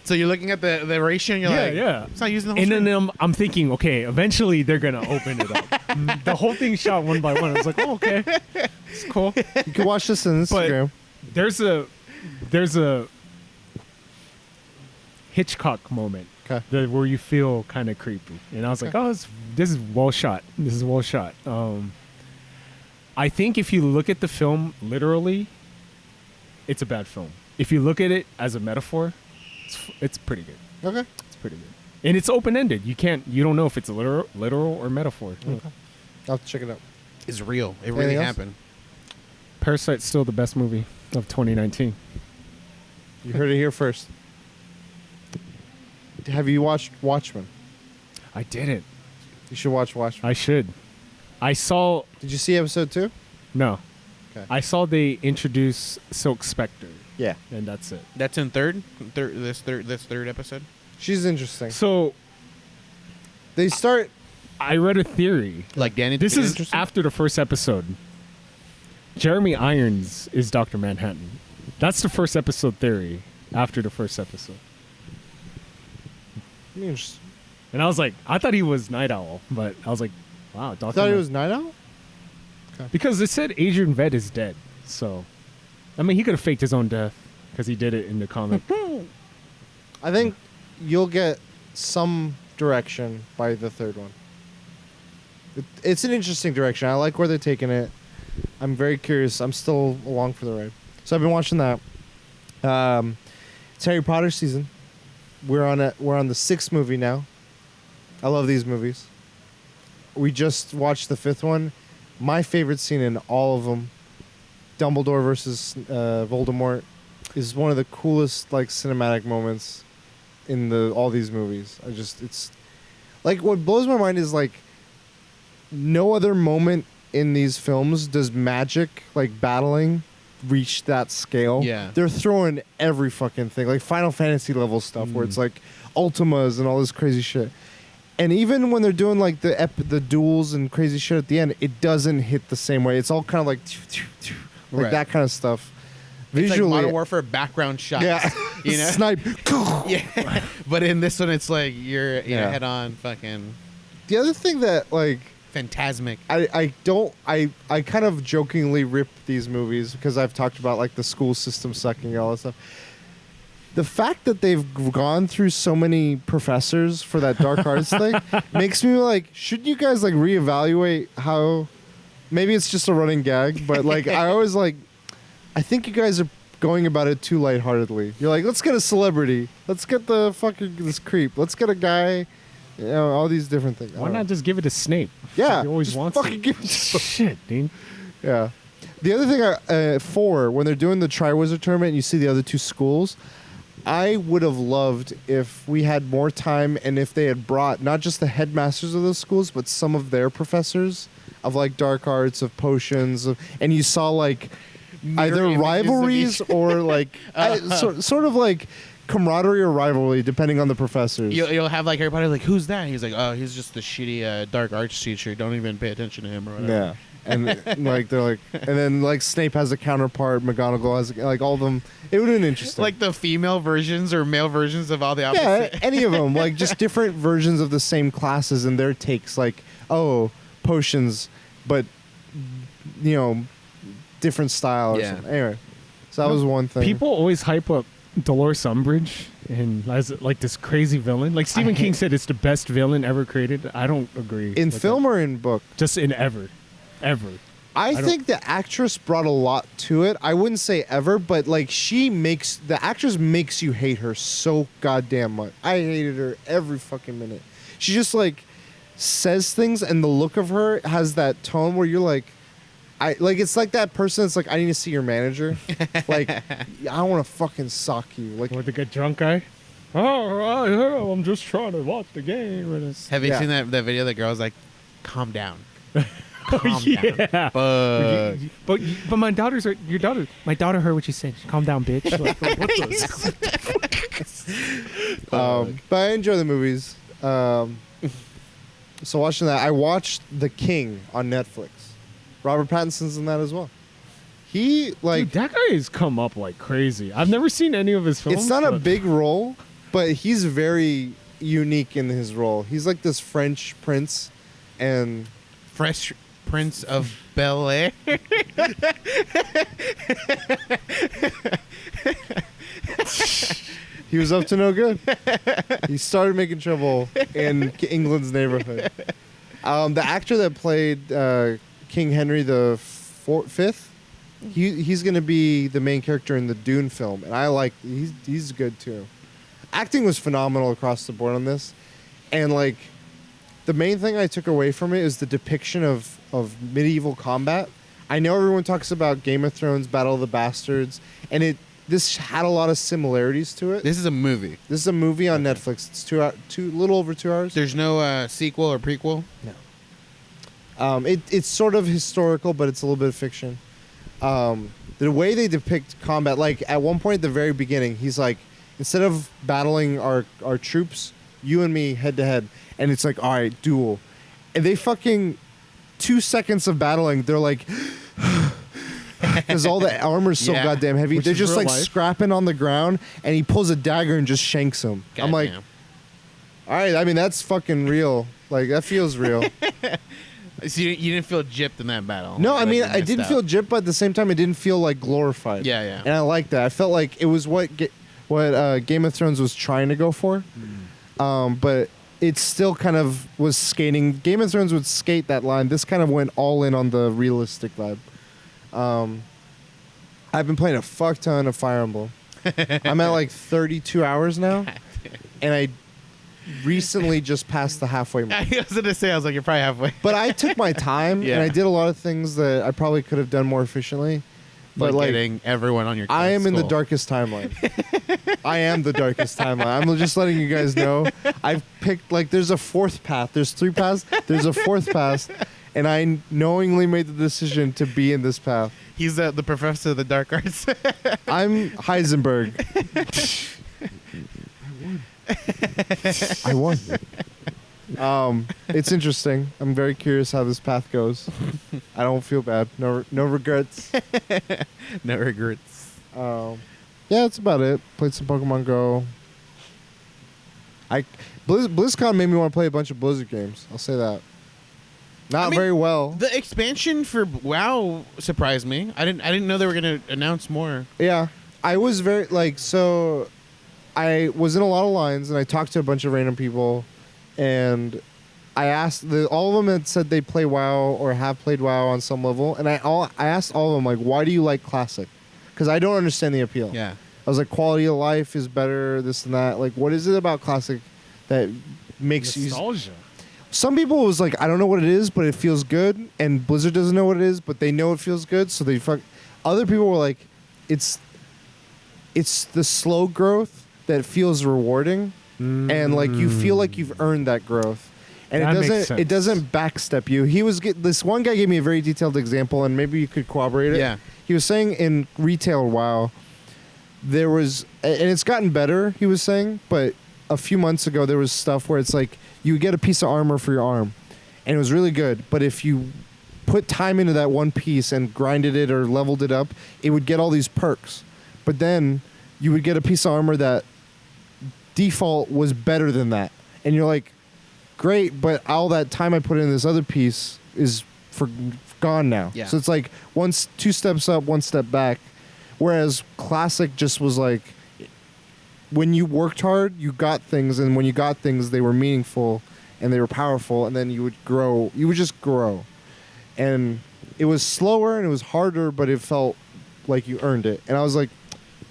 So you're looking at the ratio and you're like, yeah. it's not using the whole And screen. then I'm thinking, okay, eventually they're gonna open it up. The whole thing shot 1:1. I was like, oh, okay, it's cool. You can watch this on But- Instagram. There's a Hitchcock moment Okay. where you feel kind of creepy, and I was like, oh, this is well shot. This is well shot. I think if you look at the film literally, it's a bad film. If you look at it as a metaphor, it's pretty good. Okay. It's pretty good, and it's open ended. You don't know if it's literal or metaphor. I'll check it out. It's real. It really Anything else? happened. Parasite's still the best movie of 2019. You heard it here first. Have you watched Watchmen? I didn't. You should watch Watchmen. I should. I saw. Did you see episode 2? No. Okay. I saw they introduce Silk Spectre, Yeah. and that's it. That's in this third episode. She's interesting. So They start. I read a theory. Like Danny. This is interesting? after the first episode. Jeremy Irons is Dr. Manhattan. That's the first episode theory after the first episode. Interesting. And I was like, I thought he was Night Owl, but I was like, wow, Dr. I thought it was Night Owl? Okay. Because it said Adrian Veidt is dead. So, I mean, he could have faked his own death because he did it in the comic. I think you'll get some direction by the third one. It's an interesting direction. I like where they're taking it. I'm very curious. I'm still along for the ride. So I've been watching that. It's Harry Potter season. We're on the 6th movie now. I love these movies. We just watched the 5th one. My favorite scene in all of them, Dumbledore versus Voldemort, is one of the coolest like cinematic moments in all these movies. It's like what blows my mind is like no other moment in these films does magic like battling reach that scale. Yeah. They're throwing every fucking thing, like Final Fantasy level stuff where it's like Ultimas and all this crazy shit. And even when they're doing like the duels and crazy shit at the end, it doesn't hit the same way. It's all kind of like Right. that kind of stuff. It's Visually, like Modern Warfare background shots. yeah, You know? snipe. Yeah. But in this one, it's like you're Yeah. head on fucking The other thing that like phantasmic. I kind of jokingly rip these movies because I've talked about like the school system sucking and all that stuff. The fact that they've gone through so many professors for that dark arts thing makes me like, shouldn't you guys like reevaluate how? Maybe it's just a running gag, but like I always like, I think you guys are going about it too lightheartedly. You're like, let's get a celebrity, let's get the fucking this creep, let's get a guy, you know, all these different things. Why not just give it to Snape? Yeah, He always just wants fucking it. give it to Shit, dude. Yeah. The other thing, 4, when they're doing the Triwizard Tournament and you see the other 2 schools, I would have loved if we had more time and if they had brought not just the headmasters of those schools, but some of their professors of like dark arts, of potions, and you saw like either images of rivalries each. or like sort of like camaraderie or rivalry, depending on the professors. You'll have like everybody like, who's that? He's like, oh, he's just the shitty dark arts teacher. Don't even pay attention to him or whatever. Yeah. And like they're like, and then like Snape has a counterpart, McGonagall has like all of them. It would have been interesting. Like the female versions or male versions of all the yeah, opposite. any of them, like just different versions of the same classes and their takes. Like, oh, potions, but you know, different style. Or Yeah. something. Anyway, so that was one thing. People always hype up Dolores Umbridge and as like this crazy villain. Like Stephen King said, it's the best villain ever created. I don't agree. in with film that. or in book. Just in ever. I think the actress brought a lot to it. I wouldn't say ever, but like the actress makes you hate her so goddamn much. I hated her every fucking minute. She just like says things, and the look of her has that tone where you're like, it's like that person that's like, I need to see your manager. Like, I want to fucking sock you. Like, With the good drunk guy. Oh, I'm just trying to watch the game. And it's- Have you Yeah. seen that video? The girl's like, calm down. Calm yeah. down. Fuck. But my my daughter heard what you said. Calm down, bitch. Like, what the? but I enjoy the movies. So watching that, I watched The King on Netflix. Robert Pattinson's in that as well. He like Dude, that guy has come up like crazy. I've never seen any of his films. it's not a but- big role, but he's very unique in his role. He's like this French prince, and Fresh Prince of Bel Air. he was up to no good. He started making trouble in England's neighborhood. The actor that played King Henry the Fifth, he's going to be the main character in the Dune film, and I like he's good too. Acting was phenomenal across the board on this, and like the main thing I took away from it is the depiction of medieval combat. I know everyone talks about Game of Thrones, Battle of the Bastards, and this had a lot of similarities to it. This is a movie. This is a movie on Netflix. It's little over 2 hours. There's no sequel or prequel. No. It's sort of historical, but it's a little bit of fiction. The way they depict combat, like at one point at the very beginning, he's like, instead of battling our troops, you and me head to head, and it's like, all right, duel, and they fucking 2 seconds of battling, they're like, because all the armor's so Yeah. goddamn heavy, Which they're is just real like life. scrapping on the ground, and he pulls a dagger and just shanks him. I'm like, Goddamn. all right, I mean that's fucking real. Like that feels real. So you didn't feel gypped in that battle. No, I Like, mean you I missed didn't out. feel gypped, but at the same time, it didn't feel like glorified. Yeah, yeah. And I like that. I felt like it was what Game of Thrones was trying to go for, but it still kind of was skating. Game of Thrones would skate that line. This kind of went all in on the realistic vibe. I've been playing a fuck ton of Fire Emblem. I'm at like 32 hours now, and I recently just passed the halfway mark. I was gonna say, I was like, you're probably halfway. But I took my time, Yeah. and I did a lot of things that I probably could have done more efficiently. But like, getting everyone on your. I am in the school. darkest timeline. I am the darkest timeline. I'm just letting you guys know. I've picked, like, there's a fourth path. There's 3 paths. There's a fourth path. And I knowingly made the decision to be in this path. He's the professor of the dark arts. I'm Heisenberg. I won. It's interesting. I'm very curious how this path goes. I don't feel bad. No regrets. No regrets. Yeah, that's about it. Played some Pokemon Go. BlizzCon made me want to play a bunch of Blizzard games. I'll say that. Not very well. The expansion for WoW surprised me. I didn't know they were gonna announce more. Yeah, I was very so. I was in a lot of lines and I talked to a bunch of random people, and I asked all of them had said they play WoW or have played WoW on some level, and I asked all of them, like, why do you like Classic? Because I don't understand the appeal. Yeah. I was like, quality of life is better, this and that. Like, what is it about Classic that makes you? Nostalgia. Some people was like, I don't know what it is, but it feels good. And Blizzard doesn't know what it is, but they know it feels good, so they fuck. Other people were like, it's the slow growth that feels rewarding, and like you feel like you've earned that growth, and That makes it sense. doesn't backstep you. This one guy gave me a very detailed example, and maybe you could corroborate it. Yeah. He was saying in retail WoW, there was, and it's gotten better. He was saying, but a few months ago there was stuff where it's like you would get a piece of armor for your arm, and it was really good. But if you put time into that one piece and grinded it or leveled it up, it would get all these perks. But then you would get a piece of armor that default was better than that, and you're like, great, but all that time I put in this other piece is gone now. Yeah. So it's like 2 steps up, 1 step back. Whereas Classic just was like, when you worked hard, you got things, and when you got things, they were meaningful and they were powerful, and then you would grow. You would just grow, and it was slower and it was harder, but it felt like you earned it. And I was like,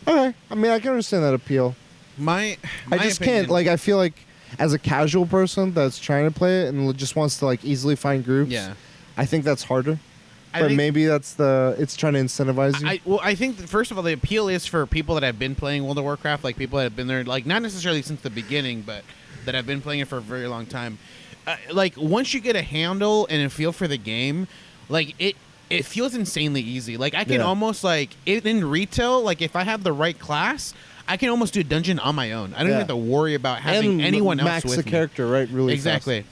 okay, I mean, I can understand that appeal. My I just can't. Like, I feel like as a casual person that's trying to play it and just wants to like easily find groups. Yeah. I think that's harder. I But think- maybe it's trying to incentivize you. I think that, first of all, the appeal is for people that have been playing World of Warcraft, like people that have been there, like not necessarily since the beginning, but that have been playing it for a very long time. Like once you get a handle and a feel for the game, like it feels insanely easy. Like I can almost like in retail, like if I have the right class, I can almost do a dungeon on my own. I don't even have to worry about having and anyone else max with the me. character, right? Really Exactly.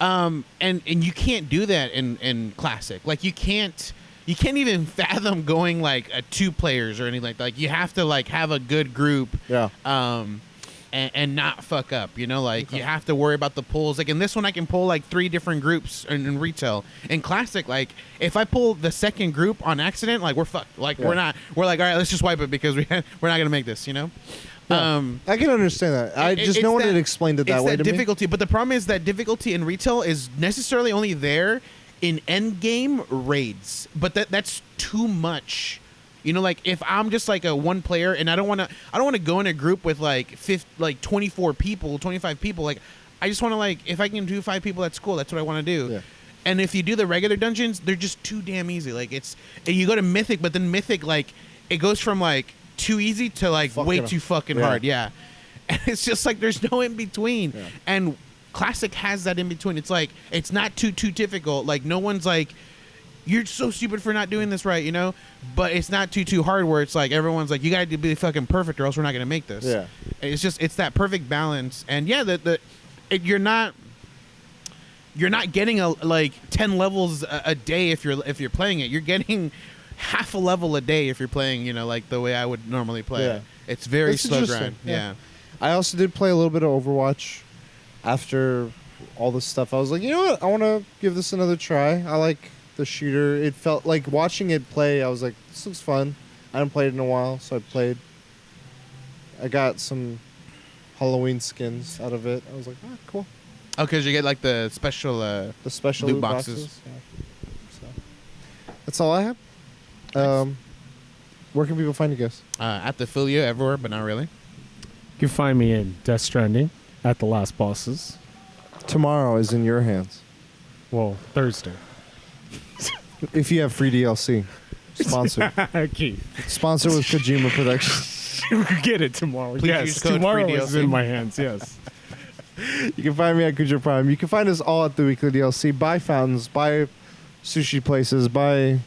And you can't do that in Classic. Like you can't even fathom going like 2 players or anything like that. Like you have to like have a good group. Yeah. And not fuck up, you know, like you have to worry about the pulls. Like in this one, I can pull like 3 different groups in retail. In Classic, like if I pull the second group on accident, like we're fucked. Like we're like, all right, let's just wipe it because we're not gonna make this, you know. I can understand that. No one had explained it that way to difficulty, but the problem is that difficulty in retail is necessarily only there in end game raids, but that's too much. You know, like if I'm just like a one player and I don't want to go in a group with like 24 people, 25 people. Like I just want to like if I can do 5 people, that's cool. That's what I want to do. Yeah. And if you do the regular dungeons, they're just too damn easy. Like you go to Mythic, but then Mythic like it goes from like too easy to like way too fucking hard. Yeah. And it's just like there's no in between. Yeah. And Classic has that in between. It's like it's not too difficult. Like no one's like you're so stupid for not doing this right, you know? But it's not too hard where it's like everyone's like you got to be fucking perfect or else we're not going to make this. Yeah. It's that perfect balance. And yeah, you're not getting like 10 levels a day if you're playing it. You're getting half a level a day if you're playing, you know, like the way I would normally play Yeah. it. It's very That's slow interesting. grind. Yeah. I also did play a little bit of Overwatch after all this stuff, I was like, you know what? I want to give this another try. I like the shooter. It felt like watching it play. I was like, this looks fun. I haven't played it in a while, so I played. I got some Halloween skins out of it. I was like, ah, cool. Oh, because you get like the special The special loot loot boxes. Yeah. So, that's all I have. Where can people find you guys? At the Filia everywhere, but not really. You can find me in Death Stranding at the Last Bosses. Tomorrow is in your hands. Well, Thursday. If you have free DLC. Sponsor. Keith. Sponsor with Kojima Productions. You could get it tomorrow. Please yes, use code tomorrow free is DLC. in my hands. Yes. You can find me at Kujo Prime. You can find us all at the Weekly DLC. Buy fountains, buy sushi places, buy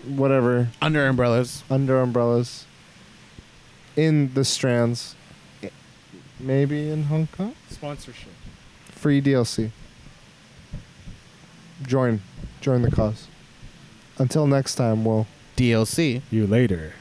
whatever Under umbrellas. under umbrellas in the Strands. Maybe in Hong Kong. Sponsorship. Free DLC. Join the cause. Until next time, we'll DLC. You later.